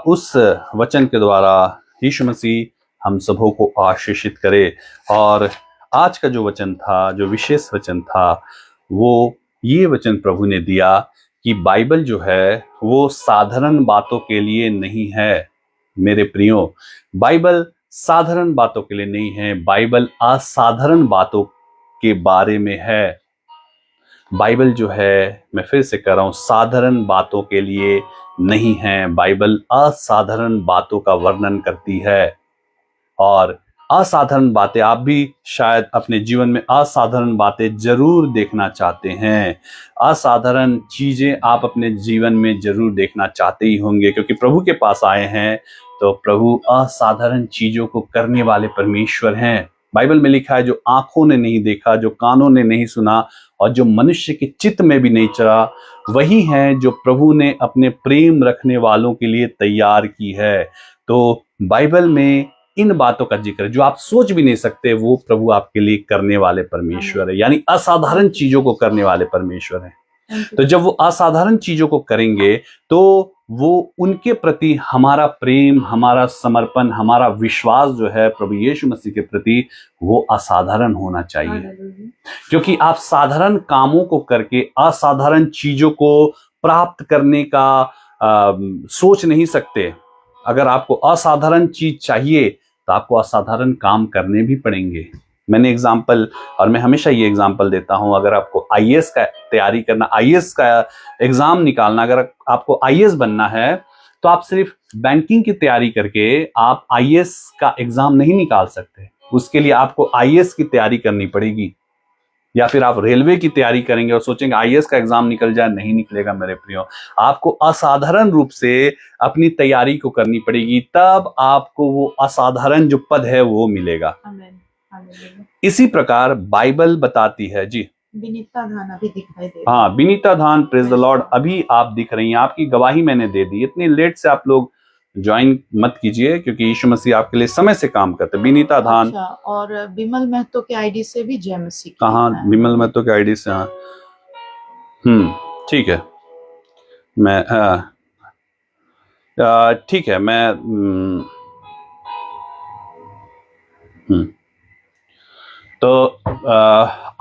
उस वचन के द्वारा यीशु मसीह हम सबों को आशीषित करे। और आज का जो वचन था, जो विशेष वचन था, वो ये वचन प्रभु ने दिया कि बाइबल जो है वो साधारण बातों के लिए नहीं है। मेरे प्रियो, बाइबल साधारण बातों के लिए नहीं है, बाइबल असाधारण बातों के बारे में है। बाइबल जो है, मैं फिर से कह रहा हूं, साधारण बातों के लिए नहीं है। बाइबल असाधारण बातों का वर्णन करती है। और असाधारण बातें, आप भी शायद अपने जीवन में असाधारण बातें जरूर देखना चाहते हैं। असाधारण चीजें आप अपने जीवन में जरूर देखना चाहते ही होंगे, क्योंकि प्रभु के पास आए हैं तो प्रभु असाधारण चीजों को करने वाले परमेश्वर हैं। बाइबल में लिखा है, जो आंखों ने नहीं देखा, जो कानों ने नहीं सुना और जो मनुष्य के चित्त में भी नहीं चढ़ा, वही है जो प्रभु ने अपने प्रेम रखने वालों के लिए तैयार की है। तो बाइबल में इन बातों का जिक्र जो आप सोच भी नहीं सकते, वो प्रभु आपके लिए करने वाले परमेश्वर है, यानी असाधारण चीजों को करने वाले परमेश्वर है। तो जब वो असाधारण चीजों को करेंगे तो वो उनके प्रति हमारा प्रेम, हमारा समर्पण, हमारा विश्वास जो है प्रभु यीशु मसीह के प्रति, वो असाधारण होना चाहिए। क्योंकि आप साधारण कामों को करके असाधारण चीजों को प्राप्त करने का सोच नहीं सकते। अगर आपको असाधारण चीज चाहिए तो आपको असाधारण काम करने भी पड़ेंगे। मैंने एग्जाम्पल, और मैं हमेशा ये एग्जाम्पल देता हूं, अगर आपको आईएएस का तैयारी करना, आईएएस का एग्जाम निकालना, अगर आपको आईएएस बनना है तो आप सिर्फ बैंकिंग की तैयारी करके आप आईएएस का एग्जाम नहीं निकाल सकते। उसके लिए आपको आईएएस की तैयारी करनी पड़ेगी। या फिर आप रेलवे की तैयारी करेंगे और सोचेंगे आईएएस का एग्जाम निकल जाए, नहीं निकलेगा मेरे प्रियो। आपको असाधारण रूप से अपनी तैयारी को करनी पड़ेगी, तब आपको वो असाधारण जो पद है वो मिलेगा। इसी प्रकार बाइबल बताती है जी। विनीता धान अभी दिखाई दे, हाँ, विनीता धान, प्रेज द लॉर्ड, अभी आप दिख रही हैं। आपकी गवाही मैंने दे दी। इतनी लेट से आप लोग ज्वाइन मत कीजिए, क्योंकि यीशु मसीह आपके लिए समय से काम करते। विनीता धान। अच्छा, और विमल महतो के आईडी से भी जय मसीह। हाँ, विमल महतो के आईडी से। हाँ, ठीक है। मैं ठीक है, मैं तो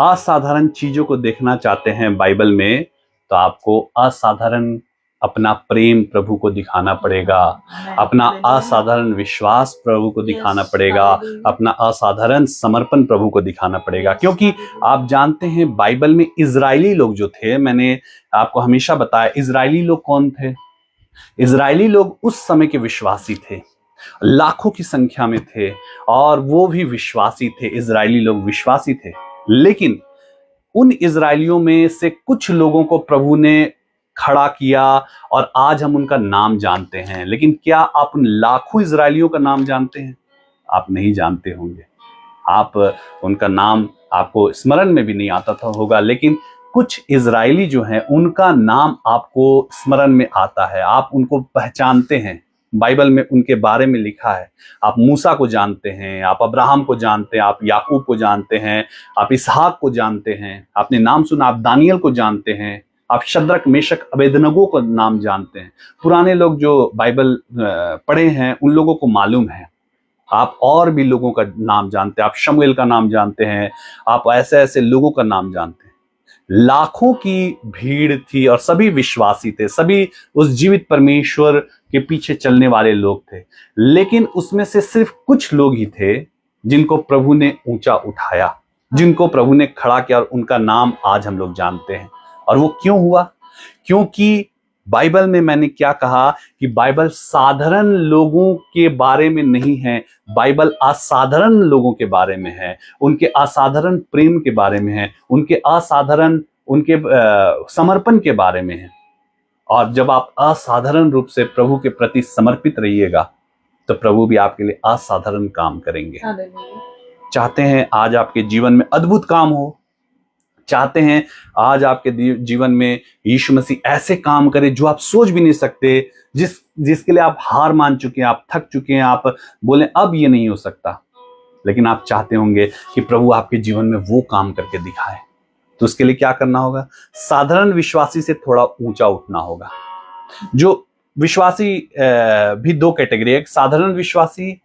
असाधारण चीजों को देखना चाहते हैं बाइबल में, तो आपको असाधारण अपना प्रेम प्रभु को दिखाना पड़ेगा, अपना असाधारण विश्वास प्रभु को दिखाना पड़ेगा, अपना असाधारण समर्पण प्रभु को दिखाना पड़ेगा। क्योंकि आप जानते हैं बाइबल में इजरायली लोग जो थे, मैंने आपको हमेशा बताया, इजरायली लोग कौन थे? इजरायली लोग उस समय के विश्वासी थे, लाखों की संख्या में थे, और वो भी विश्वासी थे। इजरायली लोग विश्वासी थे, लेकिन उन इजरायलियों में से कुछ लोगों को प्रभु ने खड़ा किया और आज हम उनका नाम जानते हैं। लेकिन क्या आप उन लाखों इजरायलियों का नाम जानते हैं? आप नहीं जानते होंगे। आप उनका नाम आपको स्मरण में भी नहीं आता था होगा, लेकिन कुछ इजरायली जो हैं उनका नाम आपको स्मरण में आता है, आप उनको पहचानते हैं। बाइबल में उनके बारे में लिखा है। आप मूसा को जानते हैं, आप अब्राहम को जानते हैं, आप याकूब को जानते हैं, आप इसहाक को जानते हैं, आपने नाम सुना, आप दानियल को जानते हैं, आप शद्रक, मेशक, अबेदनगो को नाम जानते हैं। पुराने लोग जो बाइबल पढ़े हैं उन लोगों को मालूम है। आप और भी लोगों का नाम जानते हैं, आप शमूएल का नाम जानते हैं, आप ऐसे ऐसे लोगों का नाम जानते हैं। लाखों की भीड़ थी और सभी विश्वासी थे, सभी उस जीवित परमेश्वर के पीछे चलने वाले लोग थे। लेकिन उसमें से सिर्फ कुछ लोग ही थे जिनको प्रभु ने ऊंचा उठाया, जिनको प्रभु ने खड़ा किया, और उनका नाम आज हम लोग जानते हैं। और वो क्यों हुआ? क्योंकि बाइबल में मैंने क्या कहा कि बाइबल साधारण लोगों के बारे में नहीं है, बाइबल असाधारण लोगों के बारे में है, उनके असाधारण प्रेम के बारे में है, उनके असाधारण, उनके समर्पण के बारे में है। और जब आप असाधारण रूप से प्रभु के प्रति समर्पित रहिएगा तो प्रभु भी आपके लिए असाधारण काम करेंगे। चाहते हैं आज आपके जीवन में अद्भुत काम हो, चाहते हैं आज आपके जीवन में यीशु मसीह ऐसे काम करे जो आप सोच भी नहीं सकते, जिसके लिए आप हार मान चुके हैं, आप थक चुके हैं, आप बोले अब ये नहीं हो सकता, लेकिन आप चाहते होंगे कि प्रभु आपके जीवन में वो काम करके दिखाए। तो उसके लिए क्या करना होगा? साधारण विश्वासी से थोड़ा ऊंचा उठना होगा। जो विश्वासी भी दो कैटेगरी है, एक साधारण विश्वासी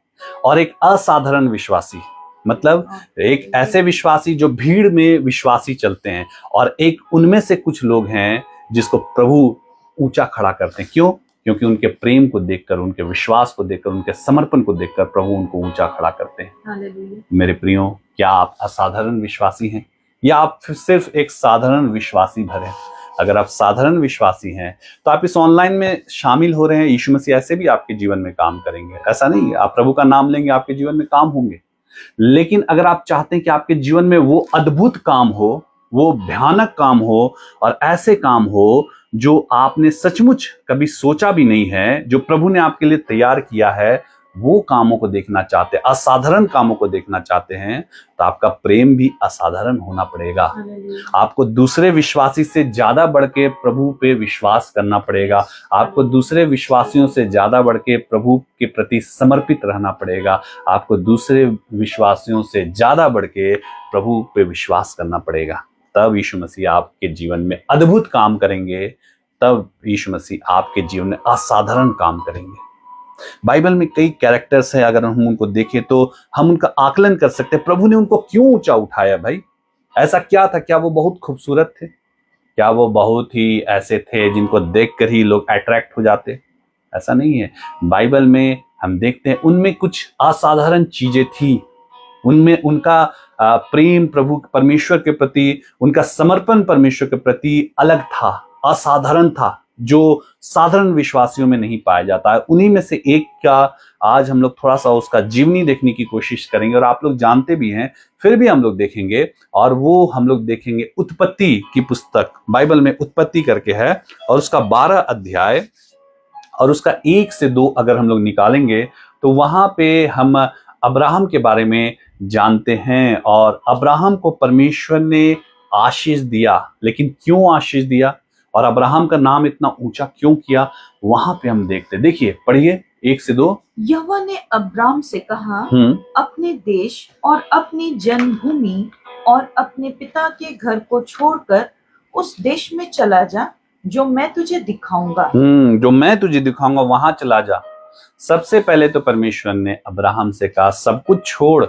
और एक असाधारण विश्वासी। मतलब एक ऐसे विश्वासी जो भीड़ में विश्वासी चलते हैं, और एक उनमें से कुछ लोग हैं जिसको प्रभु ऊंचा खड़ा करते हैं। क्यों? क्योंकि उनके प्रेम को देखकर, उनके विश्वास को देखकर, उनके समर्पण को देखकर प्रभु उनको ऊंचा खड़ा करते हैं। हालेलुया। मेरे प्रियो, क्या आप असाधारण विश्वासी हैं या आप सिर्फ एक साधारण विश्वासी भर हैं? अगर आप साधारण विश्वासी हैं तो आप इस ऑनलाइन में शामिल हो रहे हैं। यीशु मसीह ऐसे भी आपके जीवन में काम करेंगे, ऐसा नहीं है। आप प्रभु का नाम लेंगे, आपके जीवन में काम होंगे। लेकिन अगर आप चाहते हैं कि आपके जीवन में वो अद्भुत काम हो, वो भयानक काम हो, और ऐसे काम हो जो आपने सचमुच कभी सोचा भी नहीं है, जो प्रभु ने आपके लिए तैयार किया है, वो कामों को देखना चाहते हैं, असाधारण कामों को देखना चाहते हैं, तो आपका प्रेम भी असाधारण होना पड़ेगा। आपको दूसरे विश्वासी से ज्यादा बढ़ के प्रभु पे विश्वास करना पड़ेगा। आपको दूसरे विश्वासियों से ज्यादा बढ़ के प्रभु के प्रति समर्पित रहना पड़ेगा। आपको दूसरे विश्वासियों से ज्यादा बढ़ के प्रभु पे विश्वास करना पड़ेगा। तब यीशु मसीह आपके जीवन में अद्भुत काम करेंगे। तब यीशु मसीह आपके जीवन में असाधारण काम करेंगे। बाइबल में कई कैरेक्टर्स हैं, अगर हम उनको देखें तो हम उनका आकलन कर सकते हैं। प्रभु ने उनको क्यों ऊंचा उठाया भाई? ऐसा क्या था? क्या वो बहुत खूबसूरत थे? क्या वो बहुत ही ऐसे थे जिनको देखकर ही लोग अट्रैक्ट हो जाते? ऐसा नहीं है। बाइबल में हम देखते हैं उनमें कुछ असाधारण चीजें थी। उनमें उनका प्रेम प्रभु परमेश्वर के प्रति, उनका समर्पण परमेश्वर के प्रति अलग था, असाधारण था, जो साधारण विश्वासियों में नहीं पाया जाता है। उन्हीं में से एक का आज हम लोग थोड़ा सा उसका जीवनी देखने की कोशिश करेंगे, और आप लोग जानते भी हैं, फिर भी हम लोग देखेंगे। और वो हम लोग देखेंगे उत्पत्ति की पुस्तक, बाइबल में उत्पत्ति करके है, और उसका 12 अध्याय और उसका 1 से 2 अगर हम लोग निकालेंगे तो वहां पे हम अब्राहम के बारे में जानते हैं। और अब्राहम को परमेश्वर ने आशीष दिया, लेकिन क्यों आशीष दिया और अब्राहम का नाम इतना ऊंचा क्यों किया, वहां पे हम देखते। देखिए, पढ़िए 1 से 2। यहोवा ने अब्राम से कहा, अपने देश और अपनी जन्मभूमि और अपने पिता के घर को छोड़कर उस देश में चला जा जो मैं तुझे दिखाऊंगा। जो मैं तुझे दिखाऊंगा वहां चला जा। सबसे पहले तो परमेश्वर ने अब्राहम से कहा सब कुछ छोड़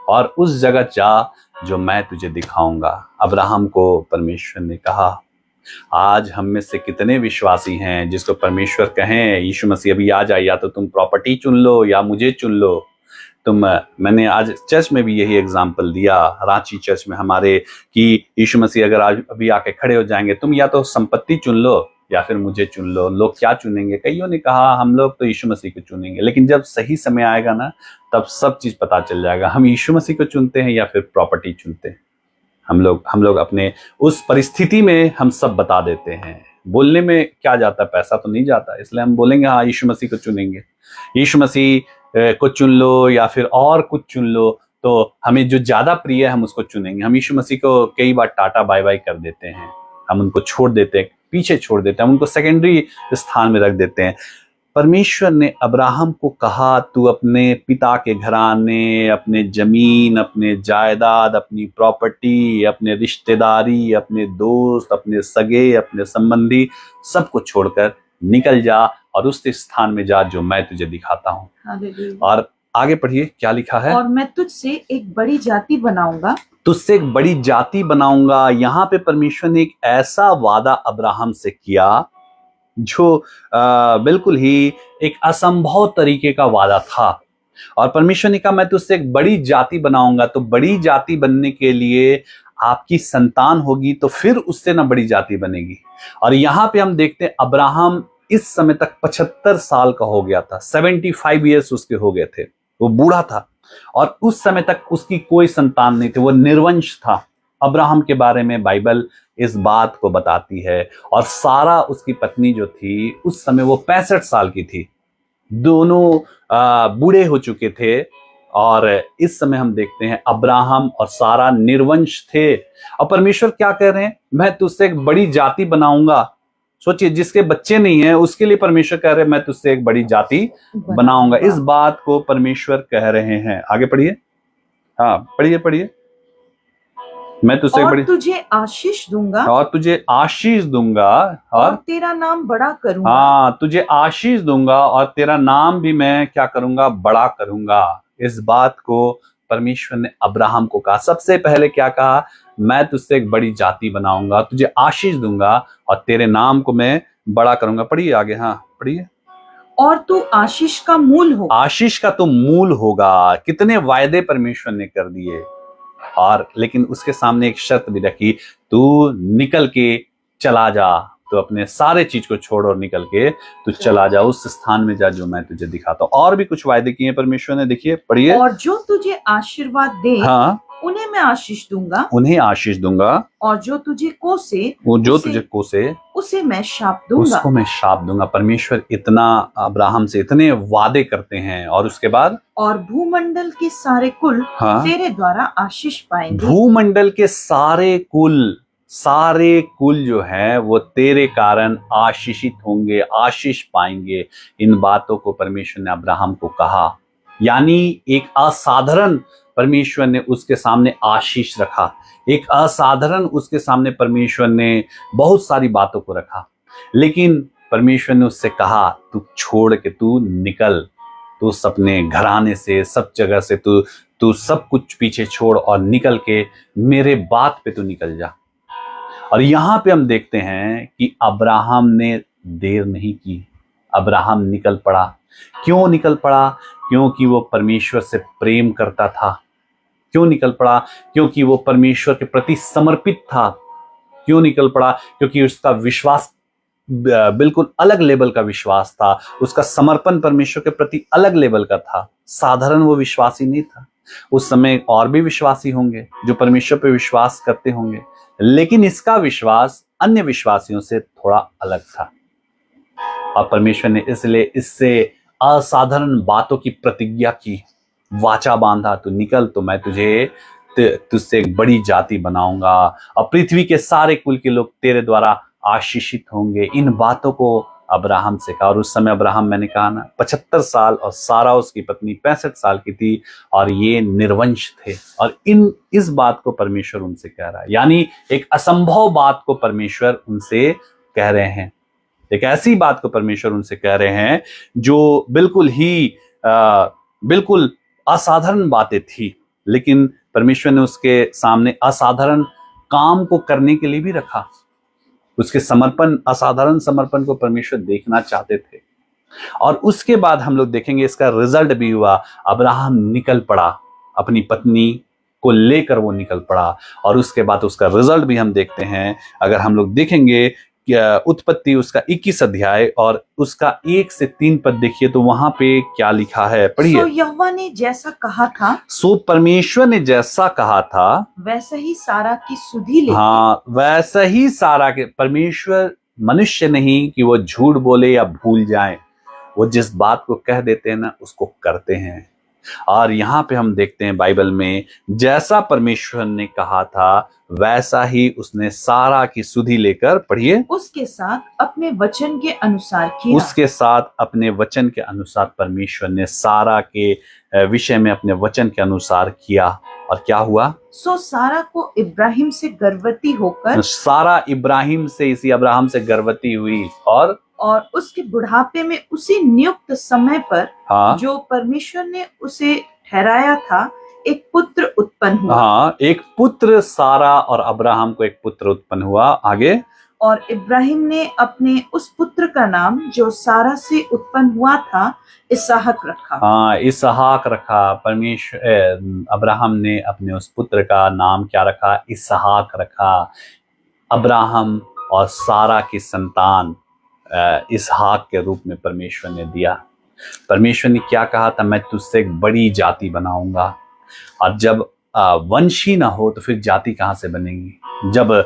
और उस जगह जा जो मैं तुझे दिखाऊंगा। अब्राहम को परमेश्वर ने कहा। आज हम में से कितने विश्वासी हैं जिसको परमेश्वर कहें यीशु मसीह अभी आ जाए, या तो तुम प्रॉपर्टी चुन लो या मुझे चुन लो। मैंने आज चर्च में भी यही एग्जाम्पल दिया, रांची चर्च में हमारे, कि यीशु मसीह अगर आज अभी आके खड़े हो जाएंगे, तुम या तो संपत्ति चुन लो या फिर मुझे चुन लो। लोग क्या चुनेंगे? कईयों ने कहा हम लोग तो यीशु मसीह को चुनेंगे। लेकिन जब सही समय आएगा ना, तब सब चीज पता चल जाएगा, हम यीशु मसीह को चुनते हैं या फिर प्रॉपर्टी चुनते हैं। हम लोग अपने उस परिस्थिति में हम सब बता देते हैं। बोलने में क्या जाता है? पैसा तो नहीं जाता, इसलिए हम बोलेंगे हाँ यीशु मसीह को चुनेंगे। यीशु मसीह को चुन लो या फिर और कुछ चुन लो, तो हमें जो ज्यादा प्रिय है हम उसको चुनेंगे। हम यीशु मसीह को कई बार टाटा बाय बाय कर देते हैं, हम उनको छोड़ देते हैं, पीछे छोड़ देते हैं, हम उनको सेकेंडरी स्थान में रख देते हैं। परमेश्वर ने अब्राहम को कहा तू अपने पिता के घराने, अपने जमीन, अपने जायदाद, अपनी प्रॉपर्टी, अपने रिश्तेदारी, अपने दोस्त, अपने सगे, अपने संबंधी, सबको छोड़कर निकल जा और उस स्थान में जा जो मैं तुझे दिखाता हूँ। और आगे पढ़िए क्या लिखा है। और मैं तुझसे एक बड़ी जाति बनाऊंगा। तुझसे एक बड़ी जाति बनाऊंगा। यहाँ पे परमेश्वर ने एक ऐसा वादा अब्राहम से किया जो बिल्कुल ही एक असंभव तरीके का वादा था। और परमेश्वर ने कहा मैं तुझसे एक बड़ी जाति बनाऊंगा। तो बड़ी जाति बनने के लिए आपकी संतान होगी, तो फिर उससे ना बड़ी जाति बनेगी। और यहाँ पे हम देखते हैं अब्राहम इस समय तक 75 साल का हो गया था, 75 ईयर्स उसके हो गए थे, वो बूढ़ा था। और उस समय तक उसकी कोई संतान नहीं थी, वो निर्वंश था। अब्राहम के बारे में बाइबल इस बात को बताती है। और सारा उसकी पत्नी जो थी उस समय वो 65 साल की थी, दोनों बूढ़े हो चुके थे। और इस समय हम देखते हैं अब्राहम और सारा निर्वंश थे। और परमेश्वर क्या कह रहे हैं, मैं तुझसे एक बड़ी जाति बनाऊंगा। सोचिए, जिसके बच्चे नहीं है उसके लिए परमेश्वर कह रहे हैं मैं तुझसे एक बड़ी जाति बनाऊंगा। इस बात को परमेश्वर कह रहे हैं। आगे पढ़िए, हाँ पढ़िए। मैं तुझसे एक और बड़ी तुझे आशीष दूंगा और तुझे आशीष दूंगा और और तेरा नाम बड़ा करूंगा। हाँ, तुझे आशीष दूंगा और तेरा नाम भी मैं क्या करूंगा, बड़ा करूंगा। इस बात को परमेश्वर ने अब्राहम को कहा। सबसे पहले क्या कहा, मैं तुझसे एक बड़ी जाति बनाऊंगा, तुझे आशीष दूंगा और तेरे नाम को मैं बड़ा करूंगा। पढ़िए आगे, हाँ पढ़िए। और तू आशीष का मूल हो। आशीष का तो मूल होगा। कितने वायदे परमेश्वर ने कर दिए, और लेकिन उसके सामने एक शर्त भी रखी, तू निकल के चला जा, तो अपने सारे चीज को छोड़ और निकल के तू चला जा, उस स्थान में जा जो मैं तुझे दिखाता हूं। और भी कुछ वायदे किए परमेश्वर ने, देखिए पढ़िए। और जो तुझे आशीर्वाद दे हाँ, उन्हें मैं आशीष दूंगा, उन्हें आशीष दूंगा, और जो तुझे कोसे वो जो उसे, तुझे कोसे उसे मैं शाप दूंगा। उसको मैं शाप दूंगा। परमेश्वर इतना अब्राहम से इतने वादे करते हैं, और उसके बाद और भूमंडल के सारे कुल हाँ, तेरे द्वारा आशीष पाएंगे। भूमंडल के सारे कुल जो है वो तेरे कारण आशीषित होंगे, आशीष पाएंगे। इन बातों को परमेश्वर ने अब्राहम को कहा, यानी एक असाधारण परमेश्वर ने उसके सामने आशीष रखा, एक असाधारण उसके सामने परमेश्वर ने बहुत सारी बातों को रखा। लेकिन परमेश्वर ने उससे कहा, तू छोड़ के तू निकल, तू अपने घराने से, सब जगह से तू तू सब कुछ पीछे छोड़ और निकल के मेरे बात पे तू निकल जा। और यहां पे हम देखते हैं कि अब्राहम ने देर नहीं की, अब्राहम निकल पड़ा। क्यों निकल पड़ा? क्योंकि वो परमेश्वर से प्रेम करता था। क्यों निकल पड़ा? क्योंकि वो परमेश्वर के प्रति समर्पित था। क्यों निकल पड़ा? क्योंकि उसका विश्वास बिल्कुल अलग लेवल का विश्वास था, उसका समर्पण परमेश्वर के प्रति अलग लेवल का था। साधारण वो विश्वासी नहीं था। उस समय और भी विश्वासी होंगे जो परमेश्वर पे विश्वास करते होंगे, लेकिन इसका विश्वास अन्य विश्वासियों से थोड़ा अलग था। और परमेश्वर ने इसलिए इससे असाधारण बातों की प्रतिज्ञा की, वाचा बांधा, तू निकल तो मैं तुझसे एक बड़ी जाति बनाऊंगा और पृथ्वी के सारे कुल के लोग तेरे द्वारा आशीषित होंगे। इन बातों को अब्राहम से कहा। और उस समय अब्राहम, मैंने कहा ना, 75 साल और सारा उसकी पत्नी 65 साल की थी, और ये निर्वंश थे। और इस बात को परमेश्वर उनसे कह रहा है, यानी एक असंभव बात को परमेश्वर उनसे कह रहे हैं। एक ऐसी बात को परमेश्वर उनसे कह रहे हैं जो बिल्कुल असाधारण बातें थी, लेकिन परमेश्वर ने उसके सामने असाधारण काम को करने के लिए भी रखा। उसके असाधारण समर्पण को परमेश्वर देखना चाहते थे। और उसके बाद हम लोग देखेंगे इसका रिजल्ट भी हुआ। अब्राहम निकल पड़ा, अपनी पत्नी को लेकर वो निकल पड़ा, और उसके बाद उसका रिजल्ट भी हम देखते हैं। अगर हम लोग देखेंगे उत्पत्ति उसका 21 अध्याय और उसका 1 से 3 पद देखिए, तो वहां पे क्या लिखा है, पढ़िए। सो यहोवा ने जैसा कहा था, सो परमेश्वर ने जैसा कहा था वैसा ही सारा की सुधि लेके, हाँ, वैसा ही सारा के। परमेश्वर मनुष्य नहीं कि वो झूठ बोले या भूल जाए, वो जिस बात को कह देते हैं ना, उसको करते हैं। और यहाँ पे हम देखते हैं बाइबल में, जैसा परमेश्वर ने कहा था वैसा ही उसने सारा की सुधि लेकर, पढ़िए, उसके साथ अपने वचन के अनुसार किया। उसके साथ अपने वचन के अनुसार परमेश्वर ने सारा के विषय में अपने वचन के अनुसार किया। और क्या हुआ? सो सारा को इब्राहिम से गर्भवती होकर, सारा इब्राहिम से, इसी अब्राहम से गर्भवती हुई, और उसके बुढ़ापे में उसी नियुक्त समय पर हाँ, जो परमेश्वर ने उसे ठहराया था, एक पुत्र उत्पन्न हुआ। हाँ, एक पुत्र, सारा और अब्राहम को एक पुत्र उत्पन्न हुआ। आगे, और इब्राहिम ने अपने उस पुत्र का नाम जो सारा से उत्पन्न हुआ था इसहाक रखा। हाँ, इसहाक रखा। अब्राहम ने अपने उस पुत्र का नाम क्या रखा? इसहाक रखा। अब्राहम और सारा की संतान इसहाक के रूप में परमेश्वर ने दिया। परमेश्वर ने क्या कहा था? मैं तुझसे एक बड़ी जाति बनाऊंगा। और जब वंश ही ना हो तो फिर जाति कहाँ से बनेगी? जब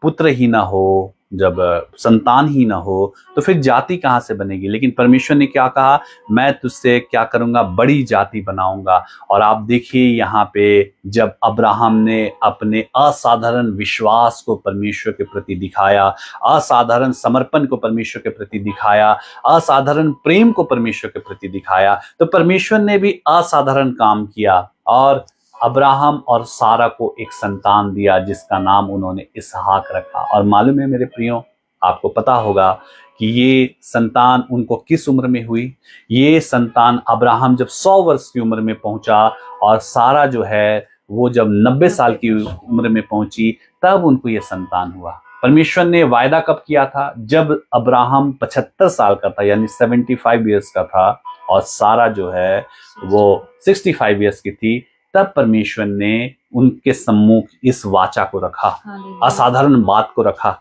पुत्र ही ना हो, जब संतान ही ना हो, तो फिर जाति कहाँ से बनेगी? लेकिन परमेश्वर ने क्या कहा? मैं तुझसे क्या करूंगा? बड़ी जाति बनाऊंगा। और आप देखिए यहाँ पे, जब अब्राहम ने अपने असाधारण विश्वास को परमेश्वर के प्रति दिखाया, असाधारण समर्पण को परमेश्वर के प्रति दिखाया, असाधारण प्रेम को परमेश्वर के प्रति दिखाया, तो परमेश्वर ने भी असाधारण काम किया। और अब्राहम और सारा को एक संतान दिया जिसका नाम उन्होंने इसहाक रखा। और मालूम है मेरे प्रियो, आपको पता होगा कि ये संतान उनको किस उम्र में हुई? ये संतान अब्राहम जब 100 वर्ष की उम्र में पहुंचा और सारा जो है वो जब 90 साल की उम्र में पहुंची, तब उनको ये संतान हुआ। परमेश्वर ने वायदा कब किया था? जब अब्राहम 75 साल का था, यानी 75 ईयर्स का था, और सारा जो है वो 65 ईयर्स की थी, तब परमेश्वर ने उनके सम्मुख इस वाचा को रखा, असाधारण बात को रखा।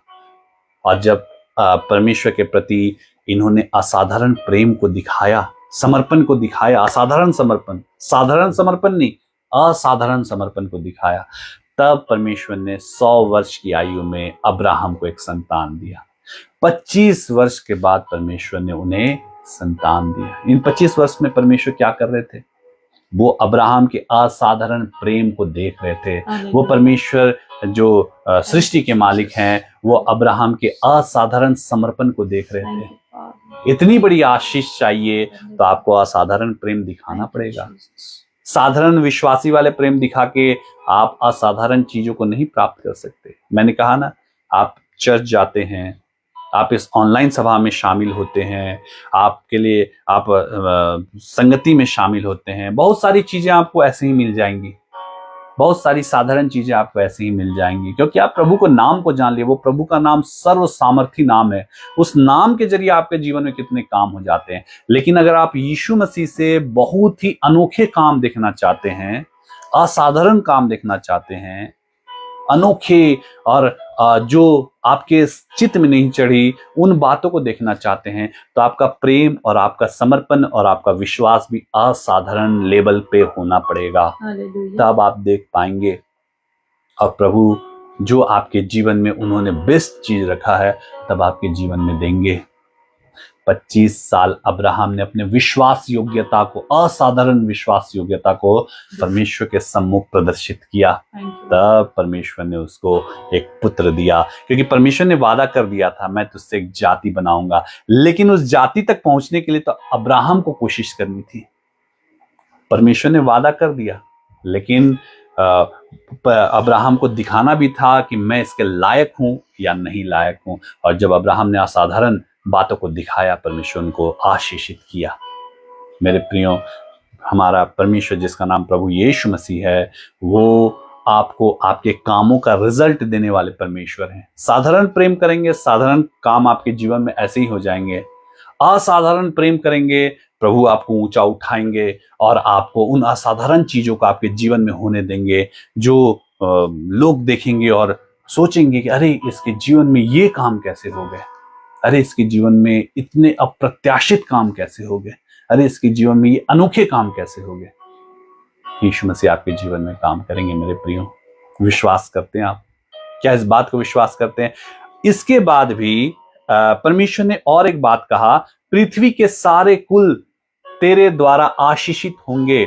और जब परमेश्वर के प्रति इन्होंने असाधारण प्रेम को दिखाया, समर्पण को दिखाया, असाधारण समर्पण, साधारण समर्पण नहीं, असाधारण समर्पण को दिखाया, तब परमेश्वर ने 100 वर्ष की आयु में अब्राहम को एक संतान दिया। 25 वर्ष के बाद परमेश्वर ने उन्हें संतान दिया। इन 25 वर्ष में परमेश्वर क्या कर रहे थे? वो अब्राहम के असाधारण प्रेम को देख रहे थे। वो परमेश्वर जो सृष्टि के मालिक हैं, वो अब्राहम के असाधारण समर्पण को देख रहे थे। इतनी बड़ी आशीष चाहिए तो आपको असाधारण प्रेम दिखाना पड़ेगा। साधारण विश्वासी वाले प्रेम दिखा के आप असाधारण चीजों को नहीं प्राप्त कर सकते। मैंने कहा ना, आप चर्च जाते हैं, आप इस ऑनलाइन सभा में शामिल होते हैं, आपके लिए आप संगति में शामिल होते हैं, बहुत सारी चीजें आपको ऐसे ही मिल जाएंगी, बहुत सारी साधारण चीजें आपको ऐसे ही मिल जाएंगी, क्योंकि आप प्रभु को नाम को जान लिए। वो प्रभु का नाम सर्व सामर्थी नाम है। उस नाम के जरिए आपके जीवन में कितने काम हो जाते हैं। लेकिन अगर आप यीशु मसीह से बहुत ही अनोखे काम देखना चाहते हैं, असाधारण काम देखना चाहते हैं, अनोखे और जो आपके चित्त में नहीं चढ़ी उन बातों को देखना चाहते हैं, तो आपका प्रेम और आपका समर्पण और आपका विश्वास भी असाधारण लेवल पे होना पड़ेगा। तब आप देख पाएंगे। और प्रभु जो आपके जीवन में उन्होंने बेस्ट चीज रखा है, तब आपके जीवन में देंगे। 25 साल अब्राहम ने अपने विश्वास योग्यता को, असाधारण विश्वास योग्यता को परमेश्वर के सम्मुख प्रदर्शित किया। तब परमेश्वर ने उसको एक पुत्र दिया, क्योंकि परमेश्वर ने वादा कर दिया था, मैं तुझसे एक जाति बनाऊंगा। लेकिन उस जाति तक पहुंचने के लिए तो अब्राहम को कोशिश करनी थी। परमेश्वर ने वादा कर दिया, लेकिन अब्राहम को दिखाना भी था कि मैं इसके लायक हूं या नहीं लायक हूं। और जब अब्राहम ने असाधारण बातों को दिखाया, परमेश्वर उनको आशीषित किया। मेरे प्रियो, हमारा परमेश्वर जिसका नाम प्रभु यीशु मसीह है, वो आपको आपके कामों का रिजल्ट देने वाले परमेश्वर हैं। साधारण प्रेम करेंगे, साधारण काम आपके जीवन में ऐसे ही हो जाएंगे। असाधारण प्रेम करेंगे, प्रभु आपको ऊंचा उठाएंगे और आपको उन असाधारण चीजों का आपके जीवन में होने देंगे, जो लोग देखेंगे और सोचेंगे कि अरे इसके जीवन में ये काम कैसे हो गए, अरे इसके जीवन में इतने अप्रत्याशित काम कैसे हो गए, अरे इसके जीवन में ये अनोखे काम कैसे हो गए। यीशु मसीह आपके जीवन में काम करेंगे। मेरे प्रियो, विश्वास करते हैं आप? क्या इस बात को विश्वास करते हैं? इसके बाद भी परमेश्वर ने और एक बात कहा, पृथ्वी के सारे कुल तेरे द्वारा आशीषित होंगे।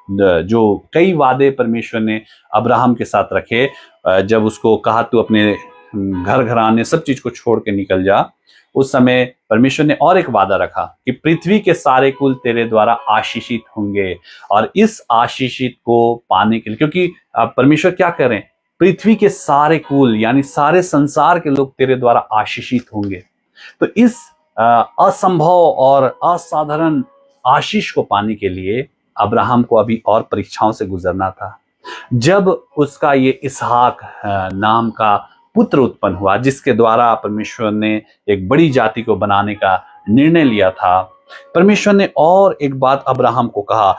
जो कई वादे परमेश्वर ने अब्राहम के साथ रखे, जब उसको कहा तू अपने घर घराने सब चीज को छोड़ के निकल जा, उस समय परमेश्वर ने और एक वादा रखा कि पृथ्वी के सारे कुल तेरे द्वारा आशीषित होंगे। और इस आशीषित को पाने के लिए, क्योंकि परमेश्वर क्या करें, पृथ्वी के सारे कुल यानी सारे संसार के लोग तेरे द्वारा आशीषित होंगे। तो इस असंभव और असाधारण आशीष को पाने के लिए अब्राहम को अभी और परीक्षाओं से गुजरना था। जब उसका ये इसहाक नाम का पुत्र उत्पन्न हुआ, जिसके द्वारा परमेश्वर ने एक बड़ी जाति को बनाने का निर्णय लिया था, परमेश्वर ने और एक बात अब्राहम को कहा।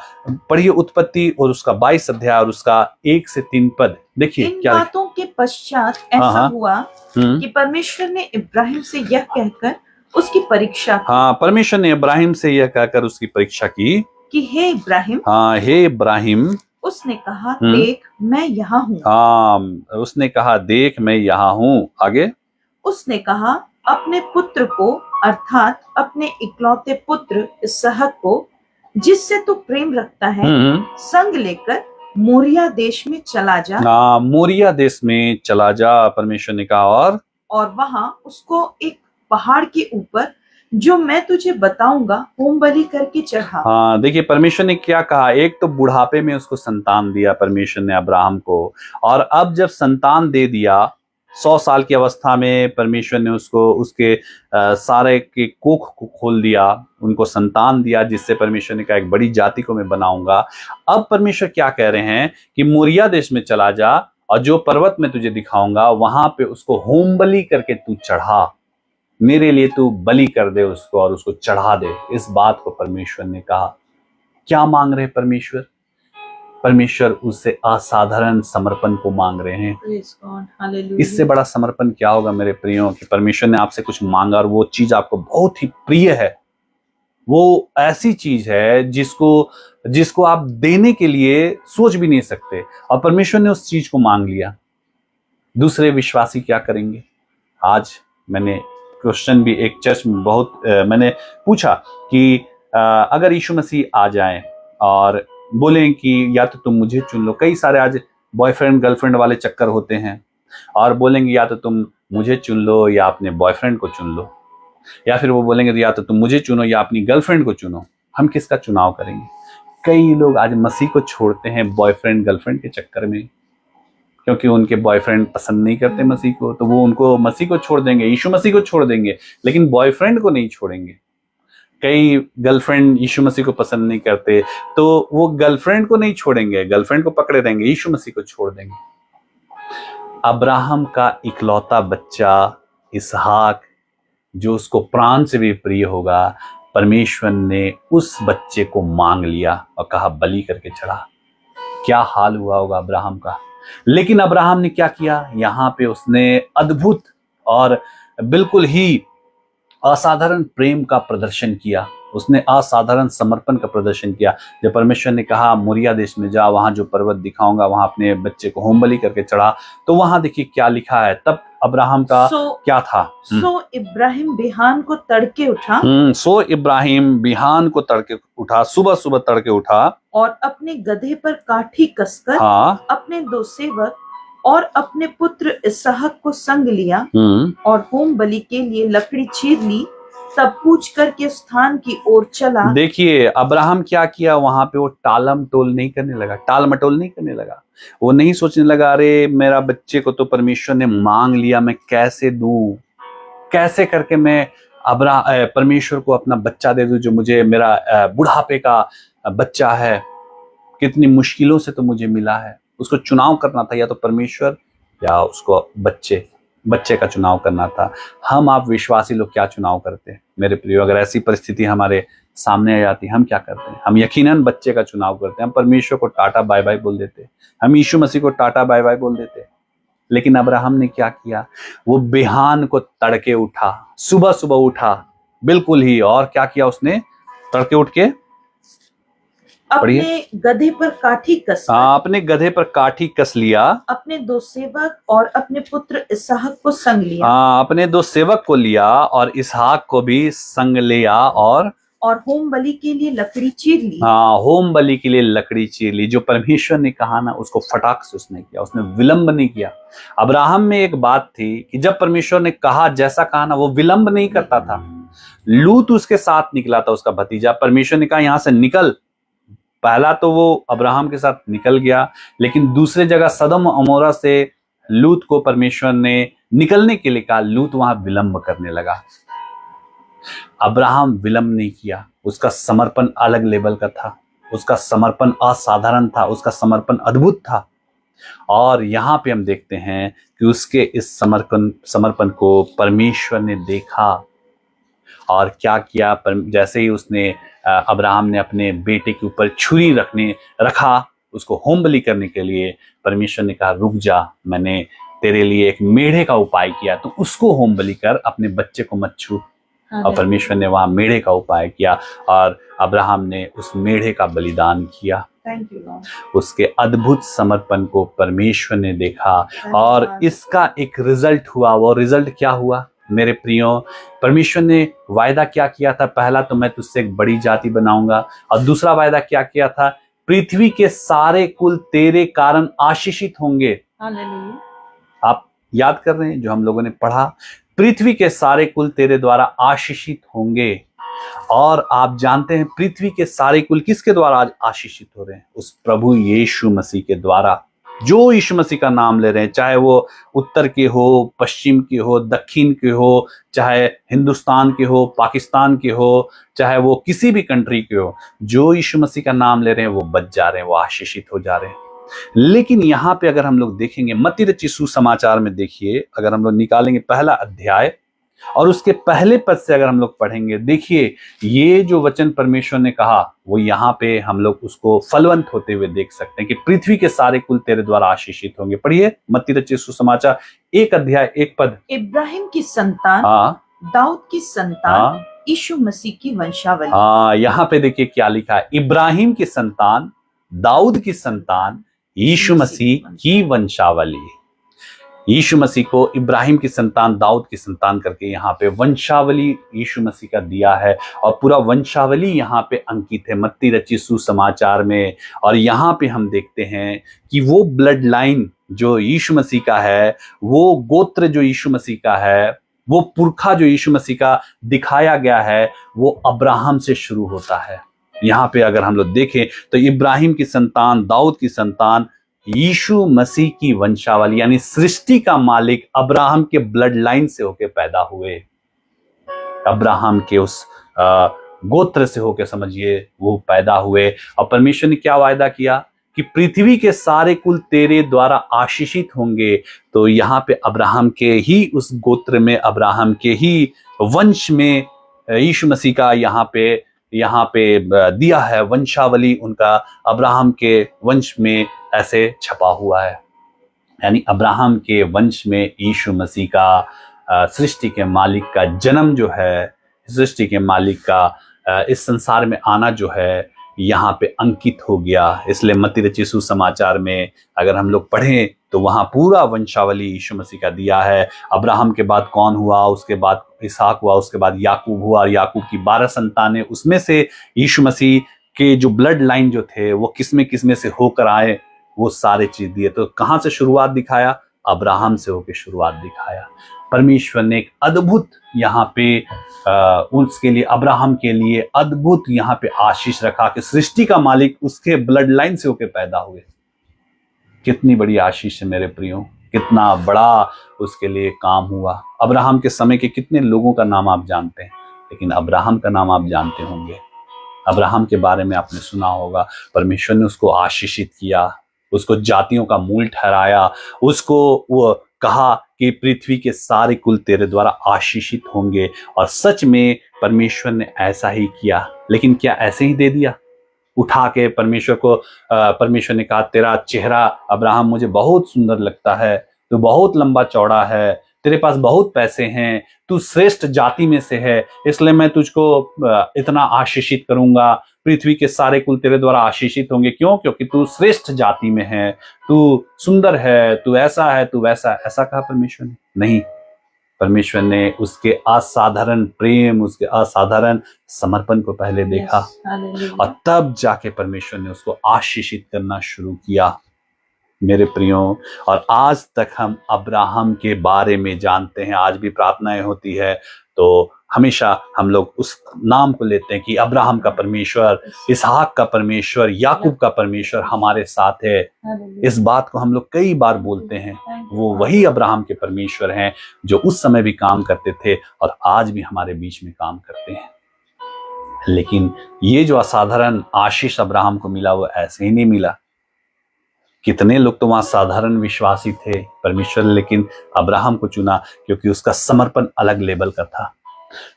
पढ़िए उत्पत्ति और उसका 22 अध्याय और उसका 1 से 3 पद। देखिए क्या बातों के पश्चात ऐसा हुआ कि परमेश्वर ने इब्राहिम से यह कहकर उसकी परीक्षा की। परमेश्वर ने इब्राहिम से यह कहकर उसकी परीक्षा की कि हे इब्राहिम। हे इब्राहिम। उसने कहा देख मैं यहाँ हूँ। उसने कहा देख मैं यहाँ हूँ। आगे उसने कहा अपने पुत्र को, अर्थात अपने इकलौते पुत्र इसहाक को, जिससे तू प्रेम रखता है, संग लेकर मोरिया देश में चला जा। मोरिया देश में चला जा, परमेश्वर ने कहा। और वहां उसको एक पहाड़ के ऊपर जो मैं तुझे बताऊंगा होम बलि करके चढ़ा। हाँ, देखिए परमेश्वर ने क्या कहा। एक तो बुढ़ापे में उसको संतान दिया परमेश्वर ने अब्राहम को, और अब जब संतान दे दिया 100 साल की अवस्था में परमेश्वर ने उसको उसके सारे के कोख को खोल दिया, उनको संतान दिया, जिससे परमेश्वर ने कहा एक बड़ी जाति को मैं बनाऊंगा। अब परमेश्वर क्या कह रहे हैं कि मोरिया देश में चला जा और जो पर्वत में तुझे दिखाऊंगा वहां पे उसको होम बलि करके तू चढ़ा, मेरे लिए तू बलि कर दे उसको और उसको चढ़ा दे। इस बात को परमेश्वर ने कहा। क्या मांग रहे परमेश्वर? परमेश्वर उससे असाधारण समर्पण को मांग रहे हैं। Praise God, hallelujah. इससे बड़ा समर्पण क्या होगा मेरे प्रियो, कि परमेश्वर ने आपसे कुछ मांगा और वो चीज आपको बहुत ही प्रिय है। वो ऐसी चीज है जिसको आप देने के लिए सोच भी नहीं सकते, और परमेश्वर ने उस चीज को मांग लिया। दूसरे विश्वासी क्या करेंगे? आज मैंने क्वेश्चन भी एक चर्च में मैंने पूछा कि अगर यीशु मसीह आ जाएं और बोलें कि या तो तुम मुझे चुन लो। कई सारे आज बॉयफ्रेंड गर्लफ्रेंड वाले चक्कर होते हैं, और बोलेंगे या तो तुम मुझे चुन लो या अपने बॉयफ्रेंड को चुन लो, या फिर वो बोलेंगे तो या तो तुम मुझे चुनो या अपनी गर्लफ्रेंड को चुनो। हम किसका चुनाव करेंगे? कई लोग आज मसीह को छोड़ते हैं बॉयफ्रेंड गर्लफ्रेंड के चक्कर में, क्योंकि उनके बॉयफ्रेंड पसंद नहीं करते मसीह को, तो वो उनको मसीह को छोड़ देंगे, यीशु मसीह को छोड़ देंगे, लेकिन बॉयफ्रेंड को नहीं छोड़ेंगे। कई गर्लफ्रेंड यीशु मसीह को पसंद नहीं करते, तो वो गर्लफ्रेंड को नहीं छोड़ेंगे, गर्लफ्रेंड को पकड़े रहेंगे, यीशु मसीह को छोड़ देंगे। अब्राहम का इकलौता बच्चा इसहाक, जो उसको प्राण से भी प्रिय होगा, परमेश्वर ने उस बच्चे को मांग लिया और कहा बलि करके चढ़ा। क्या हाल हुआ होगा अब्राहम का। लेकिन अब्राहम ने क्या किया? यहाँ पे उसने अद्भुत और बिल्कुल ही असाधारण प्रेम का प्रदर्शन किया, उसने असाधारण समर्पण का प्रदर्शन किया। जब परमेश्वर ने कहा मोरिया देश में जा, वहां जो पर्वत दिखाऊंगा वहां अपने बच्चे को होम बलि करके चढ़ा, तो वहां देखिए क्या लिखा है। तब अब्राहम का क्या था? सो इब्राहिम बिहान को तड़के उठा। सो इब्राहिम बिहान को तड़के उठा, सुबह सुबह तड़के उठा, और अपने गधे पर काठी कसकर हाँ, अपने 2 सेवक और अपने पुत्र इसहाक को संग लिया और होम बलि के लिए लकड़ी चीर ली। तब पूछ करके स्थान की ओर चला। देखिए अब्राहम क्या किया वहां पे, वो टालम टोल नहीं करने लगा, टाल मटोल नहीं करने लगा। वो नहीं सोचने लगा अरे मेरा बच्चे को तो परमेश्वर ने मांग लिया, मैं कैसे दूं, कैसे करके मैं परमेश्वर को अपना बच्चा दे दूं जो मुझे मेरा बुढ़ापे का बच्चा है, कितनी मुश्किलों से तो मुझे मिला है। उसको चुनाव करना था, या तो परमेश्वर या उसको बच्चे का चुनाव करना था। हम आप विश्वासी लोग क्या चुनाव करते हैं मेरे प्रियो? अगर ऐसी परिस्थिति हमारे सामने आ जाती, हम क्या करते हैं? हम यकीनन बच्चे का चुनाव करते हैं। हम परमेश्वर को टाटा बाय बाय बोल देते, हम यीशु मसीह को टाटा बाय बाय बोल देते। लेकिन अब्राहम ने क्या किया? वो बिहान को तड़के उठा, सुबह सुबह उठा बिल्कुल ही, और क्या किया उसने? तड़के उठ के अपने गधे पर काठी कस, अपने गधे पर काठी कस लिया, अपने 2 सेवक और अपने पुत्र इसहाक को संग लिया। अपने 2 सेवक को लिया और इसहाक को भी संग लिया, और होम बलि के लिए लकड़ी चीर ली। होम बलि के लिए लकड़ी चीर ली। जो परमेश्वर ने कहा ना, उसको फटाक से उसने किया, उसने विलंब नहीं किया। अब्राहम में एक बात थी कि जब परमेश्वर ने कहा, जैसा कहा ना, वो विलंब नहीं करता था। लूत उसके साथ निकला था, उसका भतीजा। परमेश्वर ने कहा यहां से निकल, पहला तो वो अब्राहम के साथ निकल गया, लेकिन दूसरे जगह सदम अमोरा से लूत को परमेश्वर ने निकलने के लिए कहा। लूत वहां विलंब करने लगा। अब्राहम विलंब नहीं किया, उसका समर्पण अलग लेवल का था, उसका समर्पण असाधारण था, उसका समर्पण अद्भुत था। और यहाँ पे हम देखते हैं कि उसके इस समर्पण को परमेश्वर ने देखा और क्या किया। जैसे ही उसने अब्राहम ने अपने बेटे के ऊपर छुरी रखा उसको होम बलि करने के लिए, परमेश्वर ने कहा रुक जा, मैंने तेरे लिए एक मेढ़े का उपाय किया, तो उसको होम बलि कर, अपने बच्चे को मत छू। और परमेश्वर ने वहां मेढ़े का उपाय किया और अब्राहम ने उस मेढ़े का बलिदान किया। उसके अद्भुत समर्पण को परमेश्वर ने देखा और इसका एक रिजल्ट हुआ। वो रिजल्ट क्या हुआ मेरे प्रियो? परमेश्वर ने वायदा क्या किया था? पहला तो मैं तुझसे एक बड़ी जाति बनाऊंगा, और दूसरा वायदा क्या किया था? पृथ्वी के सारे कुल तेरे कारण आशीषित होंगे। आप याद कर रहे हैं जो हम लोगों ने पढ़ा? पृथ्वी के सारे कुल तेरे द्वारा आशीषित होंगे। और आप जानते हैं पृथ्वी के सारे कुल किसके द्वारा आज आशीषित हो रहे हैं? उस प्रभु यीशु मसीह के द्वारा। जो यीशु मसीह का नाम ले रहे हैं, चाहे वो उत्तर के हो, पश्चिम के हो, दक्षिण के हो, चाहे हिंदुस्तान के हो, पाकिस्तान के हो, चाहे वो किसी भी कंट्री के हो, जो यीशु मसीह का नाम ले रहे हैं वो बच जा रहे हैं, वो आशीषित हो जा रहे हैं। लेकिन यहाँ पे अगर हम लोग देखेंगे मत्ती रचित सुसमाचार में, देखिए अगर हम लोग निकालेंगे पहला अध्याय और उसके पहले पद से अगर हम लोग पढ़ेंगे, देखिए ये जो वचन परमेश्वर ने कहा वो यहाँ पे हम लोग उसको फलवंत होते हुए देख सकते हैं कि पृथ्वी के सारे कुल तेरे द्वारा आशीषित होंगे। पढ़िए मत्ती रचित सुसमाचार 1 अध्याय 1 पद। इब्राहिम की संतान, हाँ, दाऊद की संतान, हाँ, यीशु मसीह की वंशावली। हाँ, यहाँ पे देखिए क्या लिखा है, इब्राहिम की संतान, दाऊद की संतान, यीशु मसीह की वंशावली। यीशु मसीह को इब्राहिम की संतान, दाऊद की संतान करके यहाँ पे वंशावली यीशु मसीह का दिया है और पूरा वंशावली यहाँ पे अंकित है मत्ती रचित सुसमाचार में। और यहाँ पे हम देखते हैं कि वो ब्लड लाइन जो यीशु मसीह का है, वो गोत्र जो यीशु मसीह का है, वो पुरखा जो यीशु मसीह का दिखाया गया है, वो अब्राहम से शुरू होता है। यहाँ पे अगर हम लोग देखें तो इब्राहिम की संतान, दाऊद की संतान, यीशु मसीह की वंशावली, यानी सृष्टि का मालिक अब्राहम के ब्लड लाइन से होके पैदा हुए, अब्राहम के उस गोत्र से होके समझिए वो पैदा हुए। और परमेश्वर ने क्या वायदा किया कि पृथ्वी के सारे कुल तेरे द्वारा आशीषित होंगे। तो यहाँ पे अब्राहम के ही उस गोत्र में, अब्राहम के ही वंश में यीशु मसीह का यहाँ पे दिया है वंशावली, उनका अब्राहम के वंश में ऐसे छपा हुआ है। यानी अब्राहम के वंश में यीशु मसीह का सृष्टि के मालिक का जन्म जो है, सृष्टि के मालिक का इस संसार में आना जो है, यहाँ पे अंकित हो गया। इसलिए मत्ती रचित सुसमाचार में अगर हम लोग पढ़ें तो वहाँ पूरा वंशावली यीशु मसीह का दिया है। अब्राहम के बाद कौन हुआ, उसके बाद इसहाक हुआ, उसके बाद याकूब हुआ, और याकूब की 12 संतानें, उसमें से यीशु मसीह के जो ब्लड लाइन जो थे वो किसमें से होकर आए, वो सारे चीज दिए। तो कहाँ से शुरुआत दिखाया? अब्राहम से होकर शुरुआत दिखाया। परमेश्वर ने एक अद्भुत यहाँ पे उसके लिए, अब्राहम के लिए अद्भुत यहाँ पे आशीष रखा कि सृष्टि का मालिक उसके ब्लड लाइन से होकर पैदा हुए। कितनी बड़ी आशीष है मेरे प्रियो, कितना बड़ा उसके लिए काम हुआ। अब्राहम के समय के कितने लोगों का नाम आप जानते हैं, लेकिन अब्राहम का नाम आप जानते होंगे। अब्राहम के बारे में आपने सुना होगा, परमेश्वर ने उसको आशीषित किया, उसको जातियों का मूल ठहराया, उसको वो कहा कि पृथ्वी के सारे कुल तेरे द्वारा आशीषित होंगे। और सच में परमेश्वर ने ऐसा ही किया। लेकिन क्या ऐसे ही दे दिया? उठा के परमेश्वर ने कहा, तेरा चेहरा अब्राहम मुझे बहुत सुंदर लगता है, तू बहुत लंबा चौड़ा है, तेरे पास बहुत पैसे हैं, तू श्रेष्ठ जाति में से है, इसलिए मैं तुझको इतना आशीषित करूंगा, पृथ्वी के सारे कुल तेरे द्वारा आशीषित होंगे। क्यों? क्योंकि तू श्रेष्ठ जाति में है, तू सुंदर है, तू ऐसा है, तू वैसा है। ऐसा कहा परमेश्वर ने? नहीं। परमेश्वर ने उसके असाधारण प्रेम, उसके असाधारण समर्पण को पहले देखा और तब जाके परमेश्वर ने उसको आशीषित करना शुरू किया मेरे प्रियो। और आज तक हम अब्राहम के बारे में जानते हैं। आज भी प्रार्थनाएं होती है तो हमेशा हम लोग उस नाम को लेते हैं कि अब्राहम का परमेश्वर, इसहाक का परमेश्वर, याकूब का परमेश्वर हमारे साथ है। इस बात को हम लोग कई बार बोलते हैं। वो वही अब्राहम के परमेश्वर हैं जो उस समय भी काम करते थे और आज भी हमारे बीच में काम करते हैं। लेकिन ये जो असाधारण आशीष अब्राहम को मिला वो ऐसे ही नहीं मिला। कितने लोग तो वहां साधारण विश्वासी थे, परमेश्वर लेकिन अब्राहम को चुना क्योंकि उसका समर्पण अलग लेवल का था।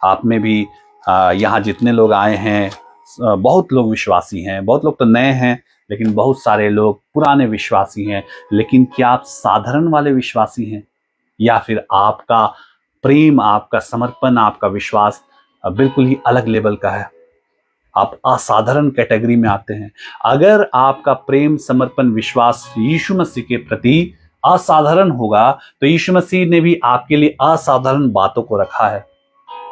आप में भी यहाँ जितने लोग आए हैं, बहुत लोग विश्वासी हैं, बहुत लोग तो नए हैं, लेकिन बहुत सारे लोग पुराने विश्वासी हैं। लेकिन क्या आप साधारण वाले विश्वासी हैं या फिर आपका प्रेम, आपका समर्पण, आपका विश्वास बिल्कुल ही अलग लेवल का है? आप असाधारण कैटेगरी में आते हैं। अगर आपका प्रेम, समर्पण, विश्वास यीशु मसीह के प्रति असाधारण होगा तो यीशु मसीह ने भी आपके लिए असाधारण बातों को रखा है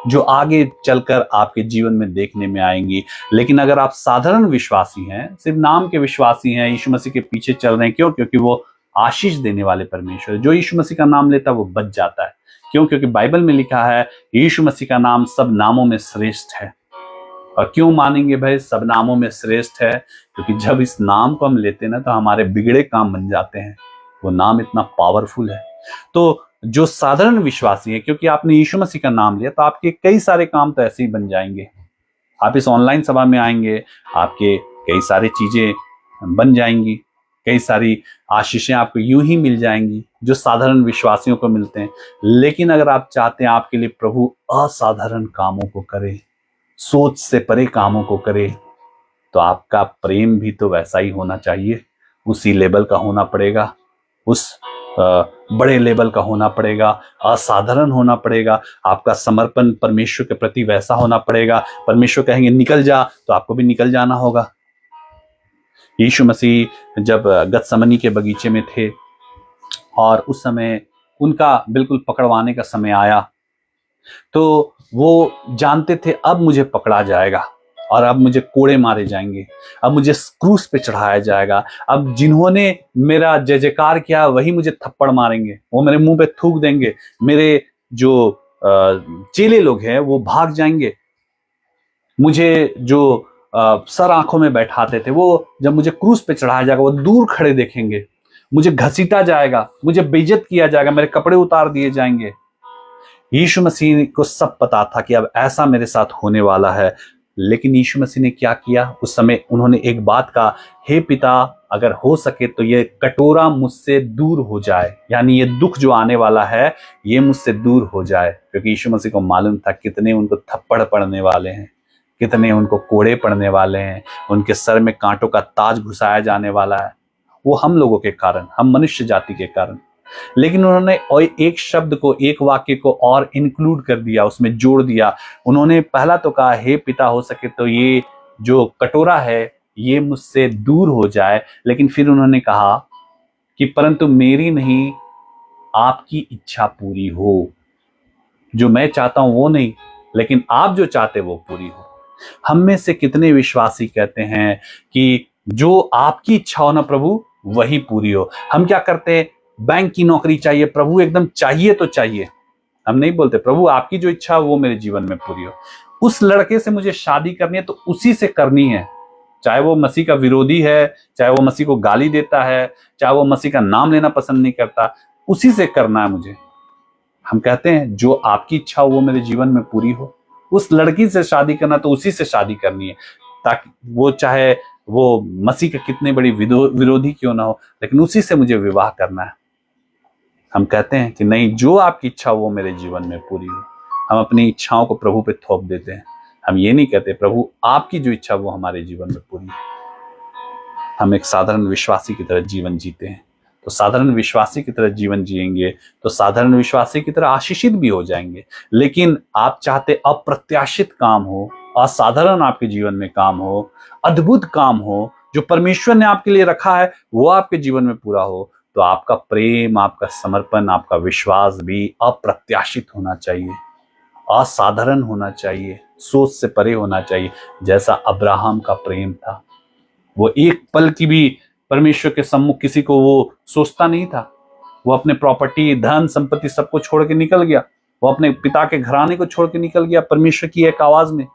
जो आगे चलकर आपके जीवन में देखने में आएंगी। लेकिन अगर आप साधारण विश्वासी हैं, सिर्फ नाम के विश्वासी हैं, यीशु मसीह के पीछे चल रहे हैं, क्यों? क्योंकि वो आशीष देने वाले परमेश्वर, जो यीशु मसीह का नाम लेता है वो बच जाता है। क्यों? क्योंकि बाइबल में लिखा है यीशु मसीह का नाम सब नामों में श्रेष्ठ है। और क्यों मानेंगे भाई सब नामों में श्रेष्ठ है? क्योंकि जब इस नाम को हम लेते हैं ना तो हमारे बिगड़े काम बन जाते हैं। वो नाम इतना पावरफुल है। तो जो साधारण विश्वासी है, क्योंकि आपने यीशु मसीह का नाम लिया तो आपके कई सारे काम तो ऐसे ही बन जाएंगे। आप इस ऑनलाइन सभा में आएंगे, आपके कई सारी चीजें बन जाएंगी, कई सारी आशीषें आपको यूं ही मिल जाएंगी जो साधारण विश्वासियों को मिलते हैं। लेकिन अगर आप चाहते हैं आपके लिए प्रभु असाधारण कामों को करे, सोच से परे कामों को करे, तो आपका प्रेम भी तो वैसा ही होना चाहिए, उसी लेवल का होना पड़ेगा, उस बड़े लेवल का होना पड़ेगा, असाधारण होना पड़ेगा। आपका समर्पण परमेश्वर के प्रति वैसा होना पड़ेगा। परमेश्वर कहेंगे निकल जा तो आपको भी निकल जाना होगा। यीशु मसीह जब गतसमनी के बगीचे में थे और उस समय उनका बिल्कुल पकड़वाने का समय आया, तो वो जानते थे अब मुझे पकड़ा जाएगा और अब मुझे कोड़े मारे जाएंगे, अब मुझे क्रूस पे चढ़ाया जाएगा, अब जिन्होंने मेरा जय जयकार किया वही मुझे थप्पड़ मारेंगे, वो मेरे मुंह पे थूक देंगे, मेरे जो चेले लोग हैं वो भाग जाएंगे, मुझे जो सर आंखों में बैठाते थे वो जब मुझे क्रूस पे चढ़ाया जाएगा वो दूर खड़े देखेंगे, मुझे घसीटा जाएगा, मुझे बेइज्जत किया जाएगा, मेरे कपड़े उतार दिए जाएंगे। यीशु मसीह को सब पता था कि अब ऐसा मेरे साथ होने वाला है। लेकिन यीशु मसीह ने क्या किया? उस समय उन्होंने एक बात कहा, हे पिता अगर हो सके तो ये कटोरा मुझसे दूर हो जाए, यानी ये दुख जो आने वाला है ये मुझसे दूर हो जाए। क्योंकि यीशु मसीह को मालूम था कितने उनको थप्पड़ पड़ने वाले हैं, कितने उनको कोड़े पड़ने वाले हैं, उनके सर में कांटों का ताज घुसाया जाने वाला है, वो हम लोगों के कारण, हम मनुष्य जाति के कारण। लेकिन उन्होंने एक शब्द को, एक वाक्य को और इंक्लूड कर दिया, उसमें जोड़ दिया। उन्होंने पहला तो कहा हे पिता हो सके तो ये जो कटोरा है ये मुझसे दूर हो जाए, लेकिन फिर उन्होंने कहा कि परंतु मेरी नहीं आपकी इच्छा पूरी हो, जो मैं चाहता हूं वो नहीं लेकिन आप जो चाहते वो पूरी हो। हम में से कितने विश्वासी कहते हैं कि जो आपकी इच्छा हो ना प्रभु वही पूरी हो। हम क्या करते हैं, बैंक की नौकरी चाहिए प्रभु, एकदम चाहिए तो चाहिए। हम नहीं बोलते प्रभु आपकी जो इच्छा हो वो मेरे जीवन में पूरी हो। उस लड़के से मुझे शादी करनी है तो उसी से करनी है, चाहे वो मसीह का विरोधी है, चाहे वो मसीह को गाली देता है, चाहे वो मसीह का नाम लेना पसंद नहीं करता, उसी से करना है मुझे। हम कहते हैं जो आपकी इच्छा हो वो मेरे जीवन में पूरी हो। उस लड़की से शादी करना तो उसी से शादी करनी है, ताकि वो चाहे वो मसीह के कितने बड़ी विरोधी क्यों ना हो, लेकिन उसी से मुझे विवाह करना है। हम कहते हैं कि नहीं, जो आपकी इच्छा वो मेरे जीवन में पूरी हो। हम अपनी इच्छाओं को प्रभु पे थोप देते हैं। हम ये नहीं कहते प्रभु आपकी जो इच्छा वो हमारे जीवन में पूरी हो। हम एक साधारण विश्वासी की तरह जीवन जीते हैं। तो साधारण विश्वासी की तरह जीवन जिएंगे तो साधारण विश्वासी की तरह आशीषित भी हो जाएंगे। लेकिन आप चाहते अप्रत्याशित काम हो, असाधारण आपके जीवन में काम हो, अद्भुत काम हो, जो परमेश्वर ने आपके लिए रखा है वो आपके जीवन में पूरा हो, तो आपका प्रेम, आपका समर्पण, आपका विश्वास भी अप्रत्याशित होना चाहिए, असाधारण होना चाहिए, सोच से परे होना चाहिए। जैसा अब्राहम का प्रेम था, वो एक पल की भी परमेश्वर के सम्मुख किसी को वो सोचता नहीं था। वो अपने प्रॉपर्टी, धन संपत्ति सबको छोड़ के निकल गया, वो अपने पिता के घराने को छोड़ के निकल गया परमेश्वर की एक आवाज में।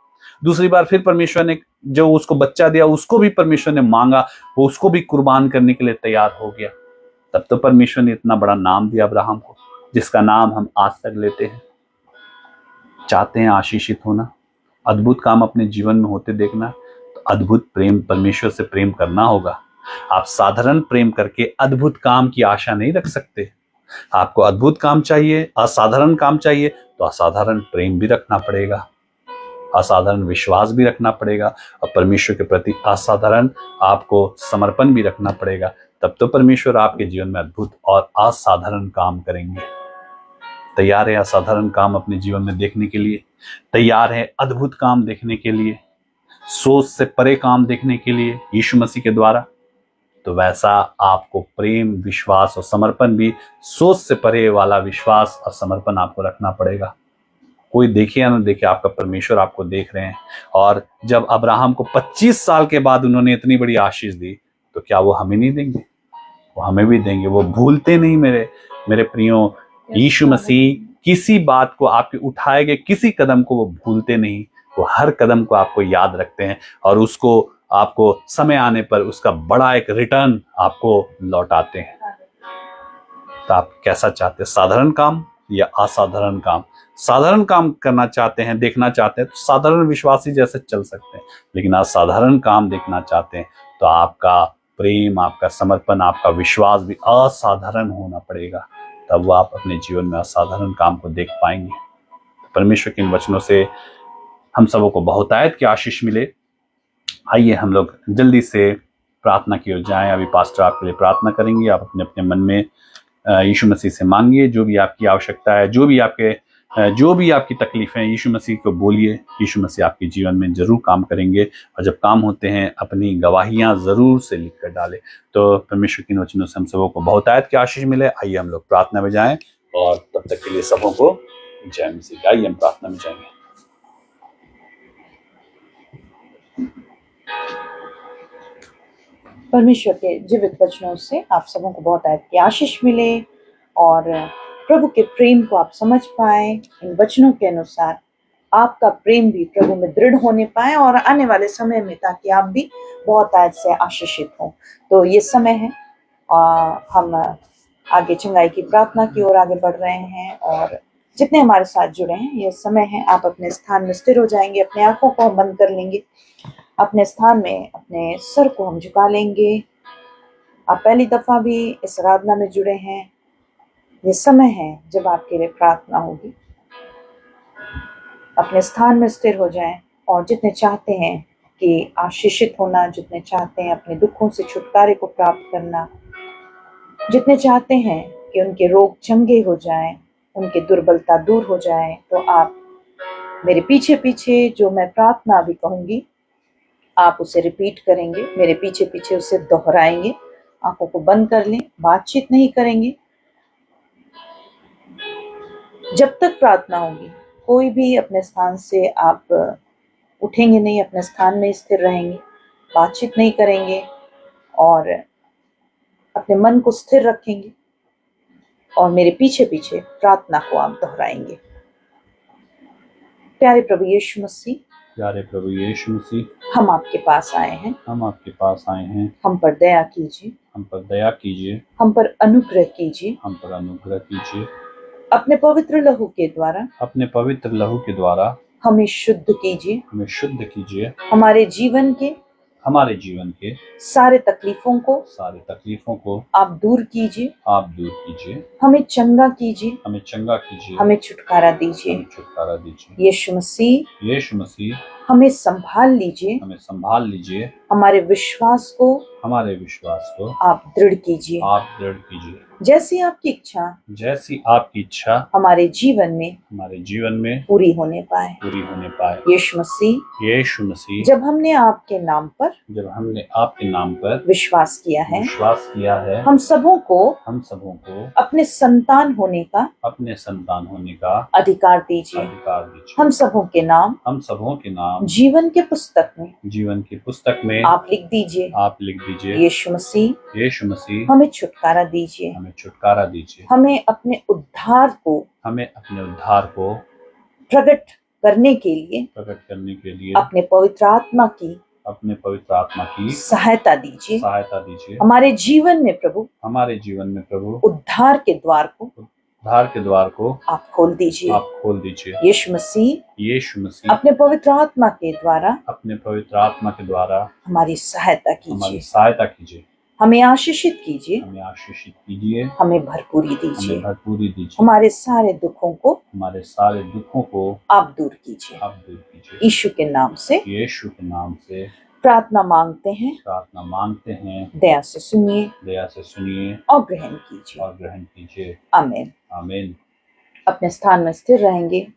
दूसरी बार फिर परमेश्वर ने जो उसको बच्चा दिया उसको भी परमेश्वर ने मांगा, वो उसको भी कुर्बान करने के लिए तैयार हो गया। तब तो परमेश्वर ने इतना बड़ा नाम दिया अब्राहम को, जिसका नाम हम आज तक लेते हैं। चाहते हैं आशीषित होना, अद्भुत काम अपने जीवन में होते देखना, तो अद्भुत प्रेम, परमेश्वर से प्रेम करना होगा। आप साधारण प्रेम करके अद्भुत काम की आशा नहीं रख सकते। आपको अद्भुत काम चाहिए, असाधारण काम चाहिए, तो असाधारण प्रेम भी रखना पड़ेगा, असाधारण विश्वास भी रखना पड़ेगा, और परमेश्वर के प्रति असाधारण आपको समर्पण भी रखना पड़ेगा। तब तो परमेश्वर आपके जीवन में अद्भुत और असाधारण काम करेंगे। तैयार है असाधारण काम अपने जीवन में देखने के लिए? तैयार है अद्भुत काम देखने के लिए, सोच से परे काम देखने के लिए यीशु मसीह के द्वारा? तो वैसा आपको प्रेम, विश्वास और समर्पण भी, सोच से परे वाला विश्वास और समर्पण आपको रखना पड़ेगा। कोई देखे या ना देखे, आपका परमेश्वर आपको देख रहे हैं। और जब अब्राहम को 25 साल के बाद उन्होंने इतनी बड़ी आशीष दी, तो क्या वो हमें नहीं देंगे? वो हमें भी देंगे। वो भूलते नहीं मेरे प्रियो। यीशु मसीह किसी बात को, आपके उठाए गए किसी कदम को वो भूलते नहीं। वो हर कदम को आपको याद रखते हैं और उसको आपको समय आने पर उसका बड़ा एक रिटर्न आपको लौटाते हैं। तो आप कैसा चाहते हैं, साधारण काम या असाधारण काम? साधारण काम करना चाहते हैं, देखना चाहते हैं, तो साधारण विश्वासी जैसे चल सकते हैं। लेकिन असाधारण काम देखना चाहते हैं तो आपका प्रेम, आपका समर्पण, आपका विश्वास भी असाधारण होना पड़ेगा। तब वो आप अपने जीवन में असाधारण काम को देख पाएंगे। परमेश्वर के इन वचनों से हम सबों को बहुतायत की आशीष मिले। आइए हम लोग जल्दी से प्रार्थना की ओर जाएं। अभी पास्टर आपके लिए प्रार्थना करेंगे। आप अपने अपने मन में यीशु मसीह से मांगिए, जो भी आपकी आवश्यकता है, जो भी आपकी तकलीफ है, यीशु मसीह को बोलिए। यीशु मसीह आपके जीवन में जरूर काम करेंगे और जब काम होते हैं अपनी गवाहियां जरूर से लिख कर डालें। तो परमेश्वर के इन वचनों से हम सबों को बहुतायत की आशीष मिले। आइए हम लोग प्रार्थना में जाएं और तब तक के लिए सबों को जय मसीह। आइए हम प्रार्थना में जाएंगे। परमेश्वर के जीवित वचनों से आप सबों को बहुत आयत की आशीष मिले और प्रभु के प्रेम को आप समझ पाए। इन वचनों के अनुसार आपका प्रेम भी प्रभु में दृढ़ होने पाए और आने वाले समय में, ताकि आप भी बहुत आयत से आशीषित हों। तो ये समय है, हम आगे चंगाई की प्रार्थना की ओर आगे बढ़ रहे हैं और जितने हमारे साथ जुड़े हैं, ये समय है आप अपने स्थान में स्थिर हो जाएंगे। अपने आंखों को हम बंद कर लेंगे, अपने स्थान में अपने सर को हम झुका लेंगे। आप पहली दफा भी इस आराधना में जुड़े हैं, ये समय है जब आपके लिए प्रार्थना होगी। अपने स्थान में स्थिर हो जाएं और जितने चाहते हैं कि आशीषित होना, जितने चाहते हैं अपने दुखों से छुटकारे को प्राप्त करना, जितने चाहते हैं कि उनके रोग चंगे हो जाएं, उनकी दुर्बलता दूर हो जाए, तो आप मेरे पीछे पीछे जो मैं प्रार्थना अभी कहूंगी आप उसे रिपीट करेंगे, मेरे पीछे पीछे उसे दोहराएंगे। आंखों को बंद कर लें, बातचीत नहीं करेंगे जब तक प्रार्थना होगी। कोई भी अपने स्थान से आप उठेंगे नहीं, अपने स्थान में स्थिर रहेंगे, बातचीत नहीं करेंगे और अपने मन को स्थिर रखेंगे और मेरे पीछे पीछे प्रार्थना को आप दोहराएंगे। प्यारे प्रभु यीशु मसीह, प्यारे प्रभु यीशु मसीह, हम आपके पास आए हैं, हम आपके पास आए हैं। हम पर दया कीजिए, हम पर दया कीजिए, हम पर अनुग्रह कीजिए, हम पर अनुग्रह कीजिए। अपने पवित्र लहू के द्वारा, अपने पवित्र लहू के द्वारा हमें शुद्ध कीजिए, हमें शुद्ध कीजिए। हमारे जीवन के सारे तकलीफों को आप दूर कीजिए, हमें चंगा कीजिए, हमें छुटकारा दीजिए। यीशु मसीह, हमें संभाल लीजिए, हमारे विश्वास को आप दृढ़ कीजिए। जैसी आपकी इच्छा हमारे जीवन में पूरी होने पाए। यीशु मसीह, जब हमने आपके नाम पर विश्वास किया है, हम सबों को अपने संतान होने का अधिकार दीजिए। हम सबों के नाम जीवन के पुस्तक में आप लिख दीजिए। यीशु मसीह, हमें छुटकारा दीजिए, हमें अपने उद्धार को प्रकट करने के लिए अपने पवित्र आत्मा की सहायता दीजिए। हमारे जीवन में प्रभु उद्धार के द्वार को आप खोल दीजिए। यीशु मसीह, अपने पवित्र आत्मा के द्वारा हमारी सहायता कीजिए। हमें आशीषित कीजिए, हमें भरपूरी दीजिए। हमारे सारे दुखों को आप दूर कीजिए। यीशु के नाम से प्रार्थना मांगते हैं। दया से सुनिए और ग्रहण कीजिए। आमीन। अपने स्थान में स्थिर रहेंगे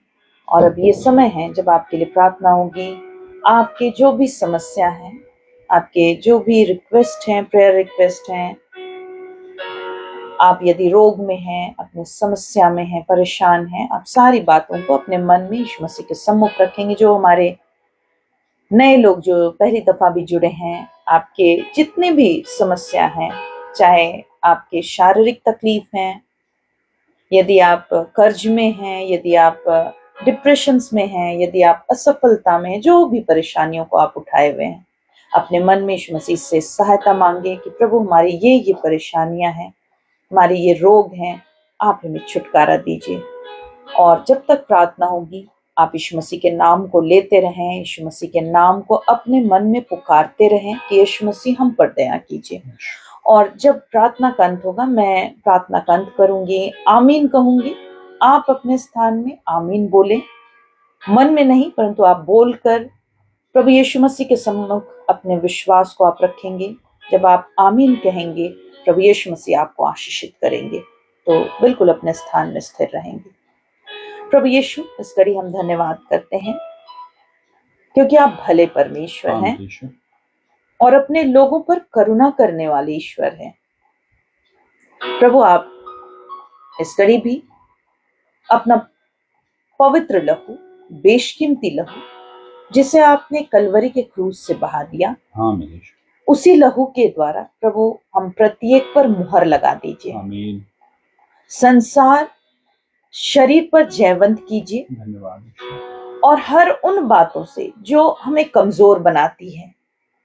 और अब ये समय है जब आपके लिए प्रार्थना होगी। आपके जो भी समस्या है, आपके जो भी रिक्वेस्ट हैं, प्रेयर रिक्वेस्ट हैं, आप यदि रोग में हैं, अपने समस्या में हैं, परेशान हैं, आप सारी बातों को अपने मन में यीशु मसीह के सम्मुख रखेंगे। जो हमारे नए लोग जो पहली दफा भी जुड़े हैं, आपके जितने भी समस्या हैं, चाहे आपके शारीरिक तकलीफ हैं, यदि आप कर्ज में हैं, यदि आप डिप्रेशंस में हैं, यदि आप असफलता में हैं, जो भी परेशानियों को आप उठाए हुए हैं, अपने मन में यीशु मसीह से सहायता मांगे कि प्रभु हमारी ये परेशानियां हैं, हमारे ये रोग हैं, आप हमें छुटकारा दीजिए। और जब तक प्रार्थना होगी आप यीशु मसीह के नाम को लेते रहें, यीशु मसीह के नाम को अपने मन में पुकारते रहें कि यीशु मसीह हम पर दया कीजिए। और जब प्रार्थना का अंत होगा, मैं प्रार्थना का अंत करूंगी, आमीन कहूंगी, आप अपने स्थान में आमीन बोलें, मन में नहीं परंतु आप बोलकर प्रभु यीशु मसीह के सम्मुख अपने विश्वास को आप रखेंगे। जब आप आमीन कहेंगे प्रभु यीशु मसीह आपको आशीषित करेंगे, तो बिल्कुल अपने स्थान में स्थिर रहेंगे। प्रभु यीशु, इस घड़ी हम धन्यवाद करते हैं क्योंकि आप भले परमेश्वर हैं और अपने लोगों पर करुणा करने वाले ईश्वर हैं। प्रभु, आप इस घड़ी भी अपना पवित्र लहू, बेशकीमती लहू, जिसे आपने कलवरी के क्रूस से बहा दिया, उसी लहू के द्वारा प्रभु हम प्रत्येक पर मुहर लगा दीजिए। आमीन। संसार शरीर पर जयवंत कीजिए। धन्यवाद। और हर उन बातों से जो हमें कमजोर बनाती है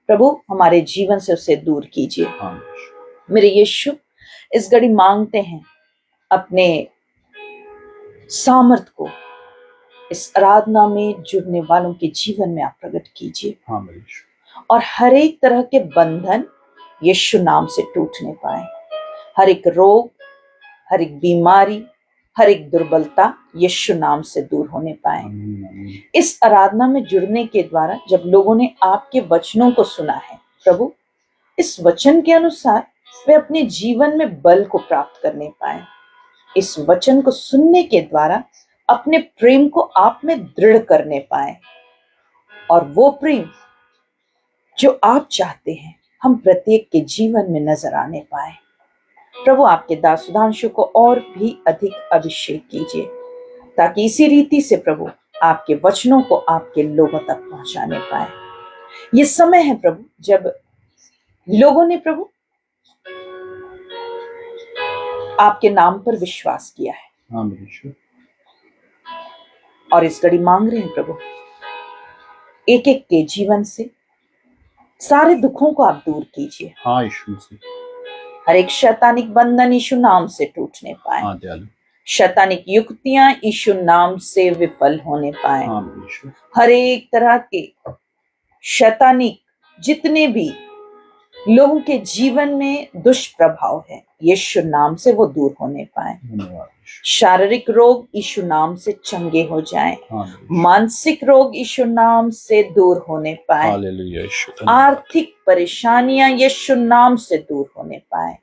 प्रभु, हमारे जीवन से उसे दूर कीजिए। मेरे यीशु, इस घड़ी मांगते हैं अपने सामर्थ को इस आराधना में जुड़ने वालों के जीवन में आप प्रकट कीजिए। और हर एक तरह के बंधन यीशु नाम से टूटने पाए। हर एक रोग, हर एक बीमारी, हर एक दुर्बलता यीशु नाम से दूर होने पाए। इस आराधना में जुड़ने के द्वारा जब लोगों ने आपके वचनों को सुना है प्रभु, इस वचन के अनुसार वे अपने जीवन में बल को प्राप्त करने पाए। इस वचन को सुनने के द्वारा अपने प्रेम को आप में दृढ़ करने पाए। और वो प्रेम जो आप चाहते हैं हम प्रत्येक के जीवन में नजर आने पाए। प्रभु, आपके दास सुधांशु को और भी अधिक अभिषेक कीजिए ताकि इसी रीति से प्रभु आपके वचनों को आपके लोगों तक पहुंचाने पाए। ये समय है प्रभु जब लोगों ने प्रभु आपके नाम पर विश्वास किया है। और इस घड़ी मांग रहे हैं प्रभु, एक एक के जीवन से सारे दुखों को आप दूर कीजिए। हाँ यीशु, हर एक शैतानिक बंधन यीशु नाम से टूटने पाए। हाँ दयालु। शैतानिक युक्तियां यीशु नाम से विफल होने पाए। हाँ, हर एक तरह के शैतानिक जितने भी लोगों के जीवन में दुष्प्रभाव है यीशु नाम से वो दूर होने पाए। शारीरिक रोग यीशु नाम से चंगे हो जाएं। मानसिक रोग यीशु नाम से दूर होने पाए। आर्थिक परेशानियां यीशु नाम से दूर होने पाए।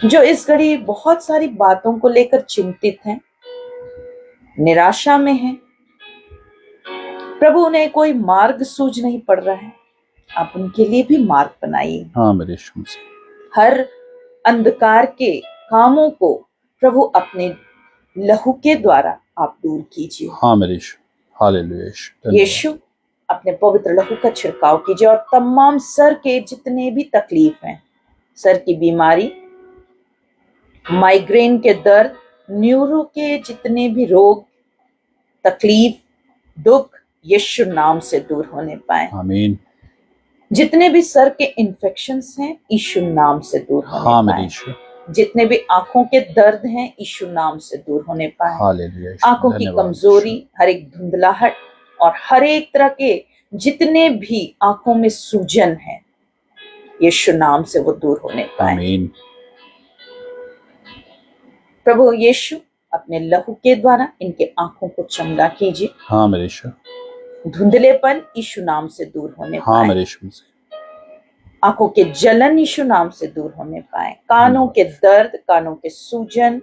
जो इस घड़ी बहुत सारी बातों को लेकर चिंतित हैं, निराशा में हैं प्रभु, उन्हें कोई मार्ग सूझ नहीं पड़ रहा है, आप उनके लिए भी मार्ग बनाइए। हाँ मेरे यीशु। हर अंधकार के कामों को प्रभु अपने लहू के द्वारा आप दूर कीजिए। हाँ मेरे यीशु। हालेलुया। यीशु, अपने पवित्र लहू का छिड़काव कीजिए और तमाम सर के जितने भी तकलीफ हैं, सर की बीमारी, माइग्रेन के दर्द, न्यूरो के जितने भी रोग, तकलीफ, दुख यीशु नाम से दूर होने पाए। आमीन। जितने भी सर के इन्फेक्शंस हैं यीशु नाम से दूर होने हाँ पाए। जितने भी आंखों के दर्द हैं यीशु नाम से दूर होने पाए। हालेलुया। आंखों की कमजोरी, हर एक धुंधलाहट और हर एक तरह के जितने भी आंखों में सूजन है यीशु नाम से वो दूर होने पाए। आमीन। प्रभु यीशु, अपने लहू के द्वारा इनके आंखों को चंगा कीजिए। हाँ मेरे यीशु। धुंधलेपन यीशु नाम से दूर होने हाँ पाए। मेरे यीशु। आंखों के जलन यीशु नाम से दूर होने पाए। कानों के दर्द, कानों के सूजन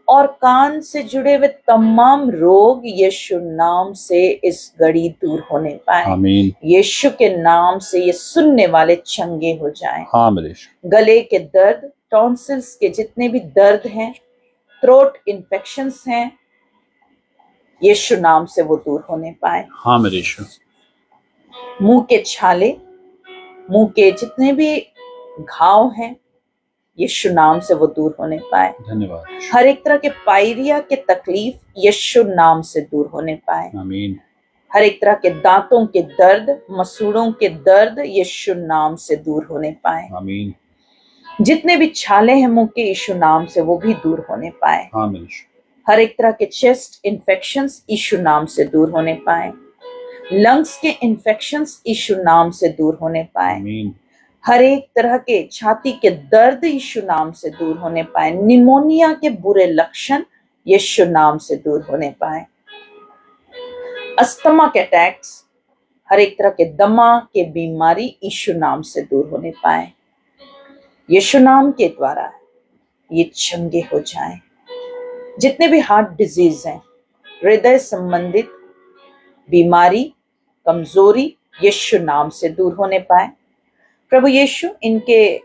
और कान से जुड़े हुए तमाम रोग यीशु नाम से इस घड़ी दूर होने पाए। आमीन। यीशु के नाम से ये सुनने वाले चंगे हो जाएं। हाँ मेरे यीशु। गले के दर्द, टॉन्सिल्स के जितने भी दर्द हैं, थ्रोट इन्फेक्शंस हैं, यीशु नाम से वो दूर होने पाए। हाँ मेरे यीशु। मुंह के छाले, मुंह के जितने भी घाव हैं यीशु नाम से वो दूर होने पाए। धन्यवाद यीशु। हर एक तरह के पायरिया के तकलीफ यीशु नाम से दूर होने पाए। आमीन। हर एक तरह के दांतों के दर्द, मसूड़ों के दर्द यीशु नाम से दूर होने पाए। आमीन। जितने भी छाले हैं मुंह के यीशु नाम से वो भी दूर होने पाए। आमीन यीशु। हर एक तरह के चेस्ट इन्फेक्शंस यीशु नाम से दूर होने पाए। लंग्स के इन्फेक्शंस यीशु नाम से दूर होने पाए। आमीन। हर एक तरह के छाती के दर्द यीशु नाम से दूर होने पाए। निमोनिया के बुरे लक्षण यीशु नाम से दूर होने पाए। अस्थमा के अटैक्स, हर एक तरह के दमा के बीमारी यीशु नाम से दूर होने पाए। यीशु नाम के द्वारा ये चंगे हो जाएं। जितने भी हार्ट डिजीज हैं, हृदय संबंधित बीमारी, कमजोरी यीशु नाम से दूर होने पाए। प्रभु यीशु इनके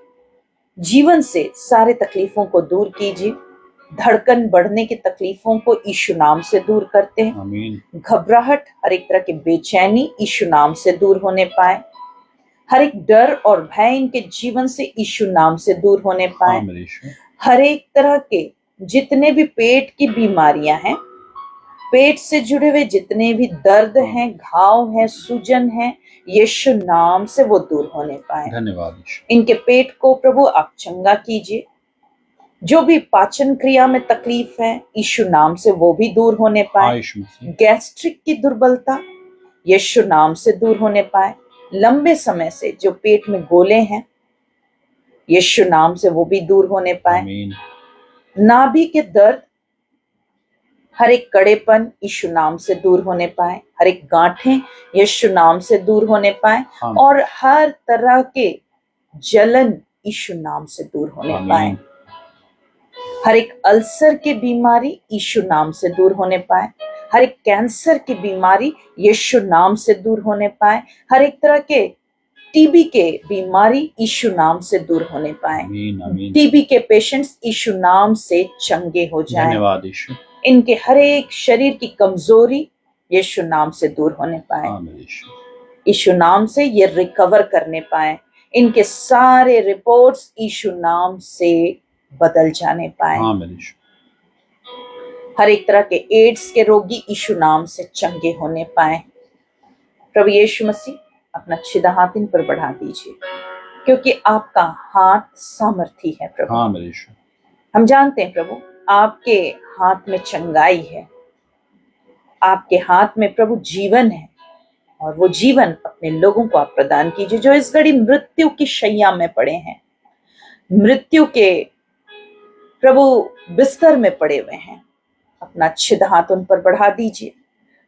जीवन से सारे तकलीफों को दूर कीजिए। धड़कन बढ़ने की तकलीफों को यीशु नाम से दूर करते हैं। आमीन। घबराहट, हर एक तरह की बेचैनी यीशु नाम से दूर होने पाए। हर एक डर और भय इनके जीवन से यीशु नाम से दूर होने पाए। आमीन यीशु। हर एक तरह के जितने भी पेट की बीमारियां हैं, पेट से जुड़े हुए जितने भी दर्द हैं, घाव हैं, सूजन हैं, यीशु नाम से वो दूर होने पाए। धन्यवाद यीशु। इनके पेट को प्रभु आप चंगा कीजिए। जो भी पाचन क्रिया में तकलीफ है यीशु नाम से वो भी दूर होने पाए। यीशु मसीह। गैस्ट्रिक की दुर्बलता यीशु नाम से दूर होने पाए। लंबे समय से जो पेट में गोले हैं यीशु नाम से वो भी दूर होने पाए। आमीन। नाभि के दर्द, हर एक कड़ेपन यीशु नाम से दूर होने पाए। हर एक गांठें यीशु नाम से दूर होने पाए। और हर तरह के जलन यीशु नाम से दूर होने पाए। हर एक अल्सर की बीमारी यीशु नाम से दूर होने पाए। हर एक कैंसर की बीमारी यीशु नाम से दूर होने पाए। हर एक तरह के टीबी के बीमारी यीशु नाम से दूर होने पाए। टीबी के पेशेंट्स यीशु नाम से चंगे हो जाएं। धन्यवाद यीशु। इनके हर एक शरीर की कमजोरी यीशु नाम से दूर होने पाए। यीशु नाम से ये रिकवर करने पाए। इनके सारे रिपोर्ट्स यीशु नाम से बदल जाने पाए। हर एक तरह के एड्स के रोगी यीशु नाम से चंगे होने पाए। प्रभु यीशु मसीह अपना छिदा हाथ इन पर बढ़ा दीजिए, क्योंकि आपका हाथ सामर्थी है प्रभु। हम जानते हैं प्रभु आपके हाथ में चंगाई है, आपके हाथ में प्रभु जीवन है, और वो जीवन अपने लोगों को आप प्रदान कीजिए जो इस घड़ी मृत्यु की शैया में पड़े हैं, मृत्यु के प्रभु बिस्तर में पड़े हुए हैं। अपना छिद हाथ उन पर बढ़ा दीजिए।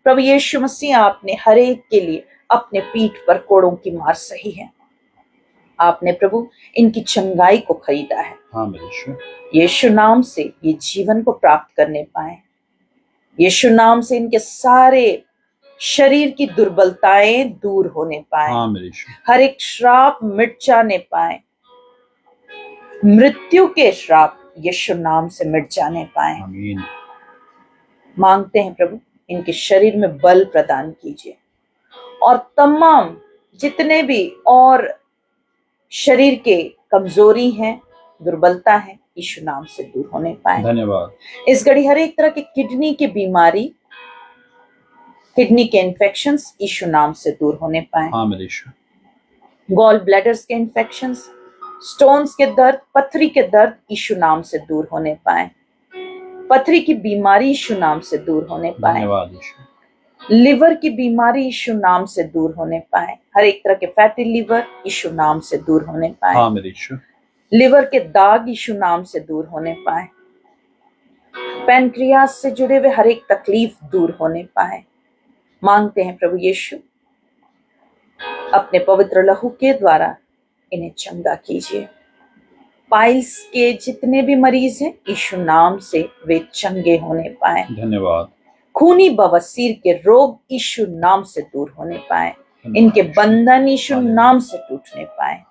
प्रभु यीशु मसीह आपने हर एक के लिए अपने पीठ पर कोड़ों की मार सही है। आपने प्रभु इनकी चंगाई को खरीदा है। यीशु नाम से ये जीवन को प्राप्त करने पाए। यीशु नाम से इनके सारे शरीर की दुर्बलताएं दूर होने पाए। हर एक श्राप मिट जाने पाए। मृत्यु के श्राप यीशु नाम से मिट जाने पाए। मांगते हैं प्रभु इनके शरीर में बल प्रदान कीजिए, और तमाम जितने भी और शरीर के कमजोरी हैं, दुर्बलता है, यीशु नाम से दूर होने पाए। धन्यवाद। इस घड़ी हर एक तरह की किडनी की बीमारी, किडनी के इन्फेक्शंस यीशु नाम से दूर होने पाए। गॉल ब्लैडर्स के इन्फेक्शंस, स्टोन्स के दर्द, पथरी के दर्द यीशु नाम से दूर होने पाए। पथरी की बीमारी यीशु नाम से दूर होने पाए। लिवर की बीमारी यीशु नाम से दूर होने पाए। हर एक तरह के फैटी लिवर यीशु नाम से दूर होने पाए। लिवर के दाग यीशु नाम से दूर होने पाए। पैनक्रियास से जुड़े हुए हर एक तकलीफ दूर होने पाए। मांगते हैं प्रभु यीशु अपने पवित्र लहू के द्वारा इन्हें चंगा कीजिए। पाइल्स के जितने भी मरीज हैं यीशु नाम से वे चंगे होने पाए। धन्यवाद। खूनी बवासीर के रोग यीशु नाम से दूर होने पाए। इनके बंधन यीशु नाम से टूटने पाए।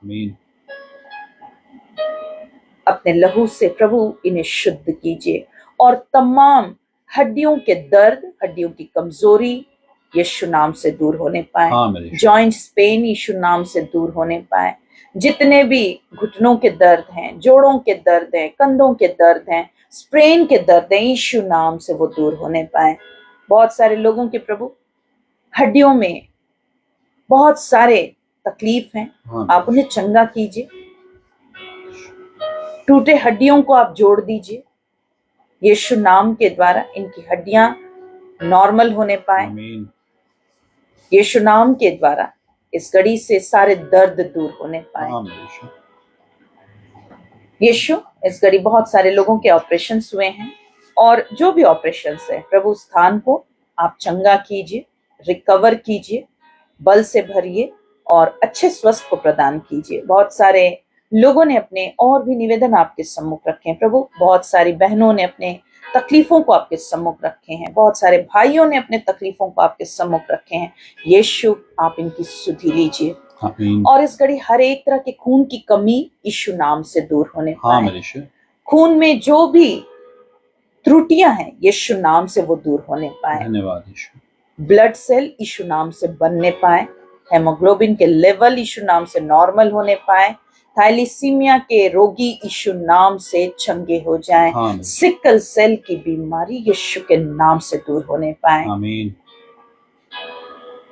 अपने लहू से प्रभु इन्हें शुद्ध कीजिए, और तमाम हड्डियों के दर्द, हड्डियों की कमजोरी, यीशु नाम से दूर होने पाए। हाँ मेरे यीशु। जॉइंट्स पेन यीशु नाम से दूर होने पाए। जितने भी घुटनों के दर्द हैं, जोड़ों के दर्द हैं, कंधों के दर्द हैं, स्प्रेन के दर्द हैं, यीशु नाम से वो दूर होने पाए। बहुत सारे लोगों के प्रभु हड्डियों में बहुत सारे तकलीफ हैं, हाँ आप उन्हें चंगा कीजिए। टूटे हड्डियों को आप जोड़ दीजिए। यीशु नाम के द्वारा इनकी हड्डियां नॉर्मल होने पाए। आमीन। यीशु नाम के द्वारा इस घड़ी से सारे दर्द दूर होने पाए। हाँ मेरे यीशु। यीशु, इस घड़ी बहुत सारे लोगों के ऑपरेशन हुए हैं, और जो भी ऑपरेशन है प्रभु, स्थान को आप चंगा कीजिए, रिकवर कीजिए, बल से भरिए और अच्छे स्वस्थ को प्रदान कीजिए। बहुत सारे लोगों ने अपने और भी निवेदन आपके सम्मुख रखे हैं प्रभु। बहुत सारी बहनों ने अपने तकलीफों को आपके सम्मुख रखे हैं। बहुत सारे भाइयों ने अपने तकलीफों को आपके सम्मुख रखे हैं। यीशु, आप इनकी सुधि लीजिए। आमीन। और इस घड़ी हर एक तरह के खून की कमी यीशु नाम से दूर होने हाँ पाए। मेरे यीशु। खून में जो भी त्रुटियां हैं यीशु नाम से वो दूर होने पाए। धन्यवाद यीशु। ब्लड सेल यीशु नाम से बनने पाए। हेमोग्लोबिन के लेवल यीशु नाम से नॉर्मल होने पाए। थैलीसीमिया के रोगी यीशु नाम से चंगे हो जाएं। हाँ। सिकल सेल की बीमारी यीशु के नाम से दूर होने पाए। आमीन।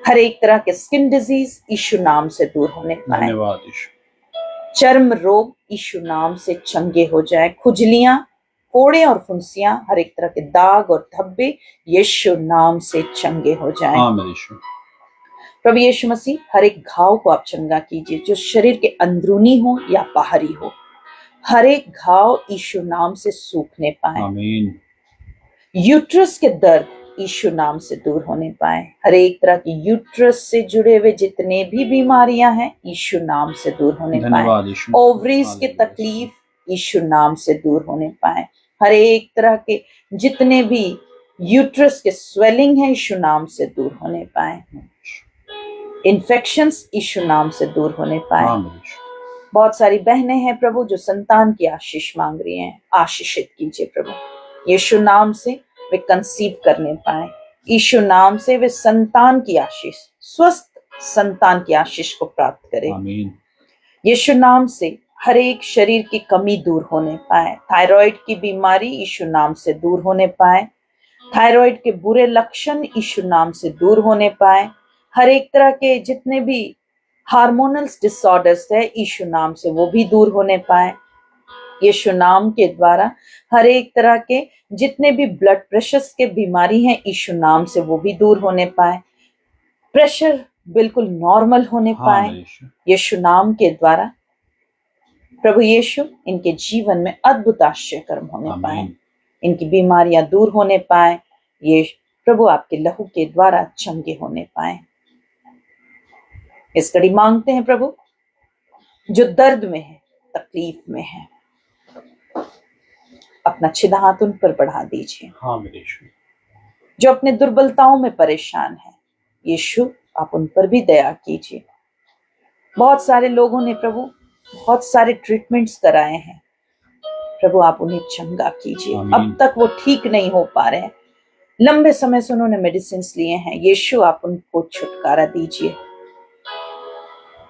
हर एक तरह के स्किन डिजीज यीशु नाम से दूर होने पाए। धन्यवाद यीशु। चर्म रोग यीशु नाम से चंगे हो जाए। खुजलियां, फोड़े और फुंसियां, हर एक तरह के दाग और धब्बे यीशु नाम से चंगे हो जाए। हाँ मेरे यीशु। प्रभु यीशु मसीह, हर एक घाव को आप चंगा कीजिए, जो शरीर के अंदरूनी हो या बाहरी हो। हर एक घाव यीशु नाम से सूखने पाए। आमीन। यूट्रस के दर्द यीशु नाम से दूर होने पाए। हर एक तरह की यूट्रस से जुड़े हुए जितने भी बीमारियां हैं यीशु नाम से दूर होने पाए। धन्यवाद यीशु। ओवरीज के तकलीफ यीशु नाम से दूर होने पाए। हर एक तरह के जितने भी यूट्रस के स्वेलिंग है यीशु नाम से दूर होने पाए। इन्फेक्शंस यीशु नाम से दूर होने पाए। हाँ मेरे यीशु। बहुत सारी बहनें हैं प्रभु जो संतान की आशीष मांग रही हैं, आशीषित कीजिए प्रभु। यीशु नाम से वे कंसीव करने पाए। यीशु नाम से वे संतान की आशीष, स्वस्थ संतान की आशीष को प्राप्त करें। आमीन। यीशु नाम से हर एक शरीर की कमी दूर होने पाए। थायराइड की बीमारी यीशु नाम से दूर होने पाए। थायराइड के बुरे लक्षण यीशु नाम से दूर होने पाए। हर एक तरह के जितने भी हार्मोनल डिसऑर्डर्स है यीशु नाम से वो भी दूर होने पाए। यीशु नाम के द्वारा हर एक तरह के जितने भी ब्लड प्रेशर के बीमारी हैं यीशु नाम से वो भी दूर होने पाए। प्रेशर बिल्कुल नॉर्मल होने हाँ पाए मेरे यीशु। यीशु नाम के द्वारा। प्रभु यीशु, इनके जीवन में अद्भुत आश्चर्य कर्म होने पाए। आमीन। इनकी बीमारियां दूर होने पाए। ये प्रभु आपके लहू के द्वारा चंगे होने पाए। इस घड़ी मांगते हैं प्रभु, जो दर्द में है, तकलीफ में है, अपना छिदा हाथ उन पर बढ़ा दीजिए। हाँ मेरे यीशु। जो अपने दुर्बलताओं में परेशान है यीशु, आप उन पर भी दया कीजिए। बहुत सारे लोगों ने प्रभु बहुत सारे ट्रीटमेंट्स कराए हैं प्रभु, आप उन्हें चंगा कीजिए। आमीन। अब तक वो ठीक नहीं हो पा रहे हैं, लंबे समय से उन्होंने मेडिसिन लिए हैं। यीशु, आप उनको छुटकारा दीजिए।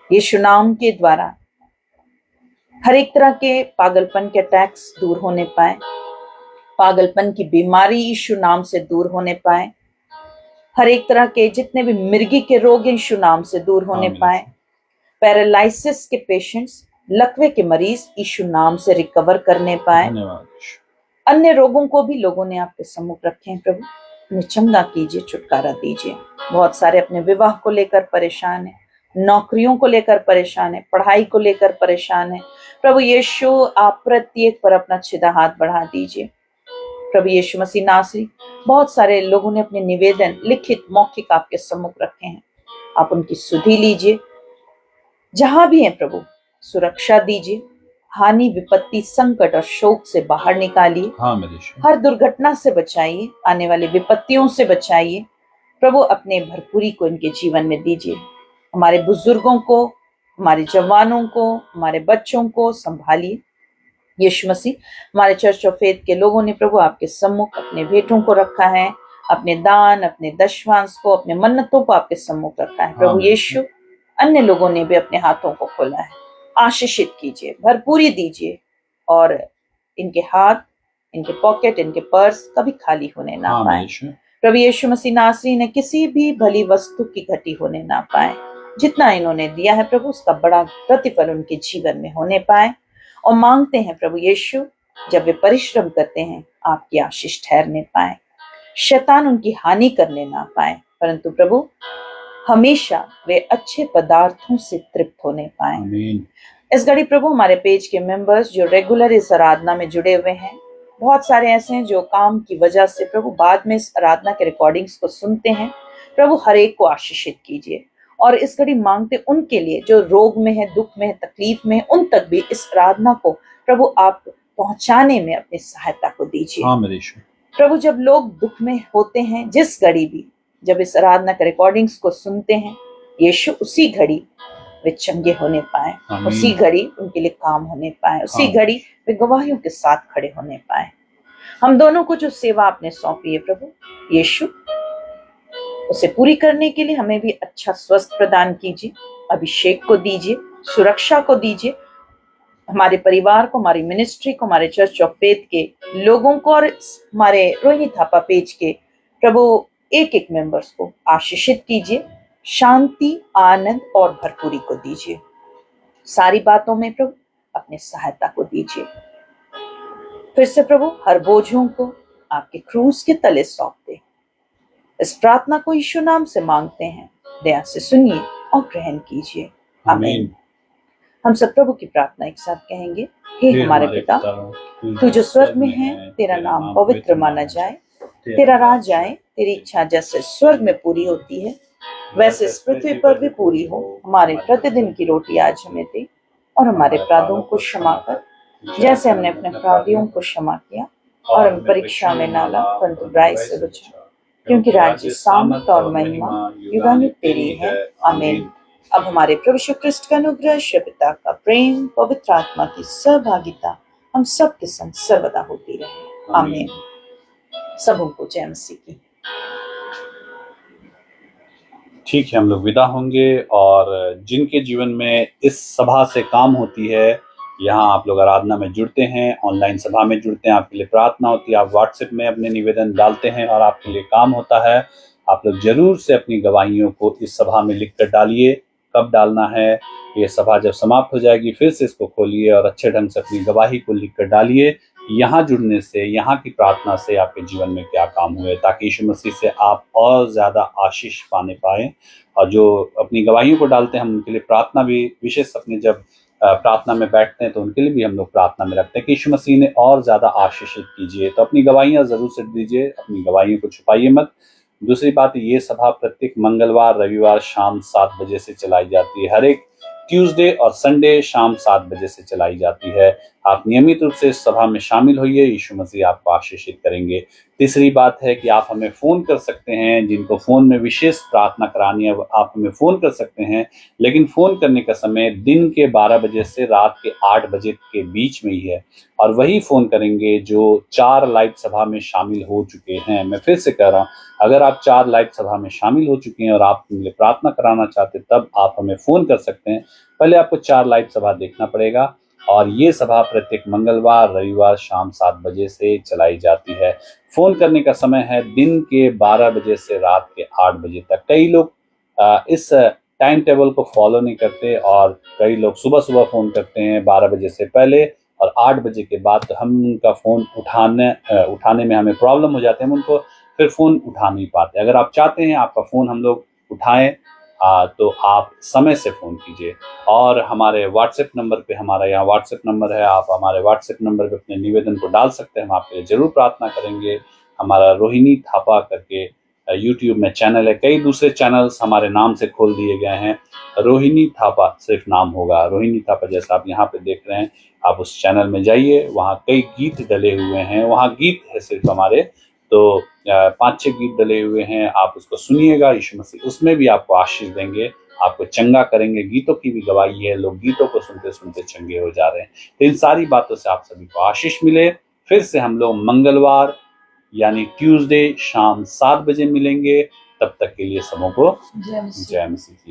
यीशु नाम के द्वारा हर एक तरह के पागलपन के अटैक्स दूर होने पाए। पागलपन की बीमारी यीशु नाम से दूर होने पाए। हर एक तरह के जितने भी मिर्गी के रोग यीशु नाम से दूर होने आमीन। पाए। पैरालिसिस के पेशेंट्स, लकवे के मरीज यीशु नाम से रिकवर करने पाए। धन्यवाद यीशु। अन्य रोगों को भी लोगों ने आपके सम्मुख रखे हैं प्रभु, उन्हें चंगा कीजिए, छुटकारा दीजिए। बहुत सारे अपने विवाह को लेकर परेशान हैं, नौकरियों को लेकर परेशान है, पढ़ाई को लेकर परेशान है। प्रभु यीशु, आप प्रत्येक पर अपना छिदा हाथ बढ़ा दीजिए। प्रभु यीशु मसीह नासरी, बहुत सारे लोगों ने अपने निवेदन लिखित मौखिक आपके सम्मुख रखे हैं, आप उनकी सुधि लीजिए। जहां भी हैं प्रभु, सुरक्षा दीजिए। हानि, विपत्ति, संकट और शोक से बाहर निकालिए। हाँ मेरे यीशु। हर दुर्घटना से बचाइए, आने वाली विपत्तियों से बचाइए। प्रभु, अपने भरपूरी को इनके जीवन में दीजिए। हमारे बुजुर्गों को, हमारे जवानों को, हमारे बच्चों को संभालिए। यीशु मसीह, हमारे चर्च ऑफ फेथ के लोगों ने प्रभु आपके सम्मुख अपने बेटों को रखा है, अपने दान, अपने दशवांश को, अपने मन्नतों को आपके सम्मुख रखा है प्रभु आमीन। यीशु। अन्य लोगों ने भी अपने हाथों को खोला है, आशीषित कीजिए, भरपूरी दीजिए, और इनके हाथ, इनके पॉकेट, इनके पर्स कभी खाली होने ना आमीन पाए। यीशु। प्रभु यीशु मसीह नासरी ने किसी भी भली वस्तु की घटी होने ना पाए। जितना इन्होंने दिया है प्रभु, उसका बड़ा प्रतिफल उनके जीवन में होने पाए। और मांगते हैं प्रभु यीशु, जब वे परिश्रम करते हैं आपकी आशीष ठहरने पाए, शैतान उनकी हानि करने ना पाए, परंतु प्रभु हमेशा वे अच्छे पदार्थों से तृप्त होने पाए। आमीन। इस घड़ी प्रभु हमारे पेज के मेंबर्स जो रेगुलर इस आराधना में जुड़े हुए हैं, बहुत सारे ऐसे हैं जो काम की वजह से प्रभु बाद में इस आराधना के रिकॉर्डिंग्स को सुनते हैं। प्रभु हर एक को आशीषित कीजिए, और इस घड़ी मांगते उनके लिए जो रोग में है, दुख में है, तकलीफ में है, उन तक भी इस आराधना को प्रभु आप पहुंचाने में अपनी सहायता को दीजिए। आमीन यीशु। प्रभु जब लोग दुख में होते हैं, जिस घड़ी भी जब इस आराधना के रिकॉर्डिंग्स को सुनते हैं, यीशु उसी घड़ी वे चंगे होने पाए, आमीन। उसी घड़ी उनके लिए काम होने पाए, उसी आमीन। घड़ी वे गवाहियों के साथ खड़े होने पाए। हम दोनों को जो सेवा आपने सौंपी है प्रभु यीशु, उसे पूरी करने के लिए हमें भी अच्छा स्वस्थ प्रदान कीजिए, अभिषेक को दीजिए, सुरक्षा को दीजिए, हमारे परिवार को, हमारी मिनिस्ट्री को, हमारे चर्च ऑफ फेथ के लोगों को, और हमारे रोहिणी थापा पेज के प्रभु एक एक मेंबर्स को आशीषित कीजिए, शांति, आनंद और भरपूरी को दीजिए। सारी बातों में प्रभु अपने सहायता को दीजिए। फिर से प्रभु हर बोझों को आपके क्रूस के तले सौंप दे। इस प्रार्थना को यीशु नाम से मांगते हैं, दया से सुनिए और ग्रहण कीजिए। आमीन। हम सब प्रभु की प्रार्थना एक साथ कहेंगे। हे हमारे पिता, तू जो स्वर्ग में है, तेरा नाम पवित्र माना जाए, तेरा राज आए, तेरी इच्छा जैसे स्वर्ग में पूरी होती है वैसे इस पृथ्वी पर भी पूरी हो। हमारे प्रतिदिन की रोटी आज हमें दे, और हमारे अपराधों को क्षमा कर, जैसे हमने अपने अपराधियों को क्षमा किया, और हम परीक्षा में ना ला, परंतु बुराई से बचा, क्योंकि राज्य, सामर्थ और महिमा युगानुग तेरी है। आमीन। अब हमारे प्रभु यीशु ख्रिस्ट का अनुग्रह, पिता का प्रेम, पवित्र आत्मा की सहभागिता हम सब के संग सर्वदा होती रहे। आमीन। सबों को जय मसीह की। ठीक है, हम लोग विदा होंगे, और जिनके जीवन में इस सभा से काम होती है, यहाँ आप लोग आराधना में जुड़ते हैं, ऑनलाइन सभा में जुड़ते हैं, आपके लिए प्रार्थना होती है, आप व्हाट्सएप में अपने निवेदन डालते हैं और आपके लिए काम होता है, आप लोग जरूर से अपनी गवाहियों को इस सभा में लिख कर डालिए। कब डालना है, ये सभा जब समाप्त हो जाएगी फिर से इसको खोलिए और अच्छे ढंग से अपनी गवाही को लिख कर डालिए। यहाँ जुड़ने से, यहाँ की प्रार्थना से आपके जीवन में क्या काम हुए, ताकि यीशु मसीह से आप और ज़्यादा आशीष पाने पाएँ। और जो अपनी गवाहियों को डालते हैं, हम उनके लिए प्रार्थना भी विशेष अपने जब प्रार्थना में बैठते हैं तो उनके लिए भी हम लोग प्रार्थना में रखते हैं कि यीशु मसीह ने और ज़्यादा आशीषित कीजिए। तो अपनी गवाहियाँ ज़रूर से दीजिए, अपनी गवाहियों को छुपाइए मत। दूसरी बात, ये सभा प्रत्येक मंगलवार, रविवार शाम 7 बजे से चलाई जाती है। हर एक ट्यूसडे और संडे शाम 7 बजे से चलाई जाती है। आप नियमित रूप से इस सभा में शामिल होइए, यीशु मसीह आपको आशीषित करेंगे। तीसरी बात है कि आप हमें फ़ोन कर सकते हैं, जिनको फ़ोन में विशेष प्रार्थना करानी है आप हमें फ़ोन कर सकते हैं, लेकिन फ़ोन करने का समय दिन के 12 बजे से रात के 8 बजे के बीच में ही है। और वही फ़ोन करेंगे जो 4 लाइव सभा में शामिल हो चुके हैं। मैं फिर से कह रहा हूँ, अगर आप 4 लाइव सभा में शामिल हो चुके हैं और आप उनके लिए प्रार्थना कराना चाहते हैं, तब आप हमें फ़ोन कर सकते हैं। पहले आपको 4 लाइव सभा देखना पड़ेगा, और ये सभा प्रत्येक मंगलवार, रविवार शाम 7 बजे से चलाई जाती है। फ़ोन करने का समय है दिन के 12 बजे से रात के 8 बजे तक। कई लोग इस टाइम टेबल को फॉलो नहीं करते, और कई लोग सुबह फ़ोन करते हैं 12 बजे से पहले और 8 बजे के बाद, तो हम उनका फ़ोन उठाने में हमें प्रॉब्लम हो जाते हैं, हम उनको फिर फ़ोन उठा नहीं पाते। अगर आप चाहते हैं आपका फ़ोन हम लोग उठाएं, तो आप समय से फ़ोन कीजिए। और हमारे व्हाट्सएप नंबर पे, हमारा यहाँ व्हाट्सएप नंबर है, आप हमारे व्हाट्सएप नंबर पे अपने निवेदन को डाल सकते हैं, हम आपके लिए ज़रूर प्रार्थना करेंगे। हमारा रोहिणी थापा करके यूट्यूब में चैनल है, कई दूसरे चैनल्स हमारे नाम से खोल दिए गए हैं, रोहिणी थापा सिर्फ नाम होगा, रोहिणी थापा जैसा आप यहाँ पे देख रहे हैं। आप उस चैनल में जाइए, वहाँ कई गीत डले हुए हैं, वहाँ गीत है सिर्फ हमारे, तो 5-6 गीत डले हुए हैं, आप उसको सुनिएगा। यीशु मसीह उसमें भी आपको आशीष देंगे, आपको चंगा करेंगे। गीतों की भी गवाही है, लोग गीतों को सुनते सुनते चंगे हो जा रहे हैं। तो इन सारी बातों से आप सभी को आशीष मिले। फिर से हम लोग मंगलवार, यानी ट्यूसडे शाम 7 बजे मिलेंगे। तब तक के लिए सबों को जय मसीह। जय मसीह की।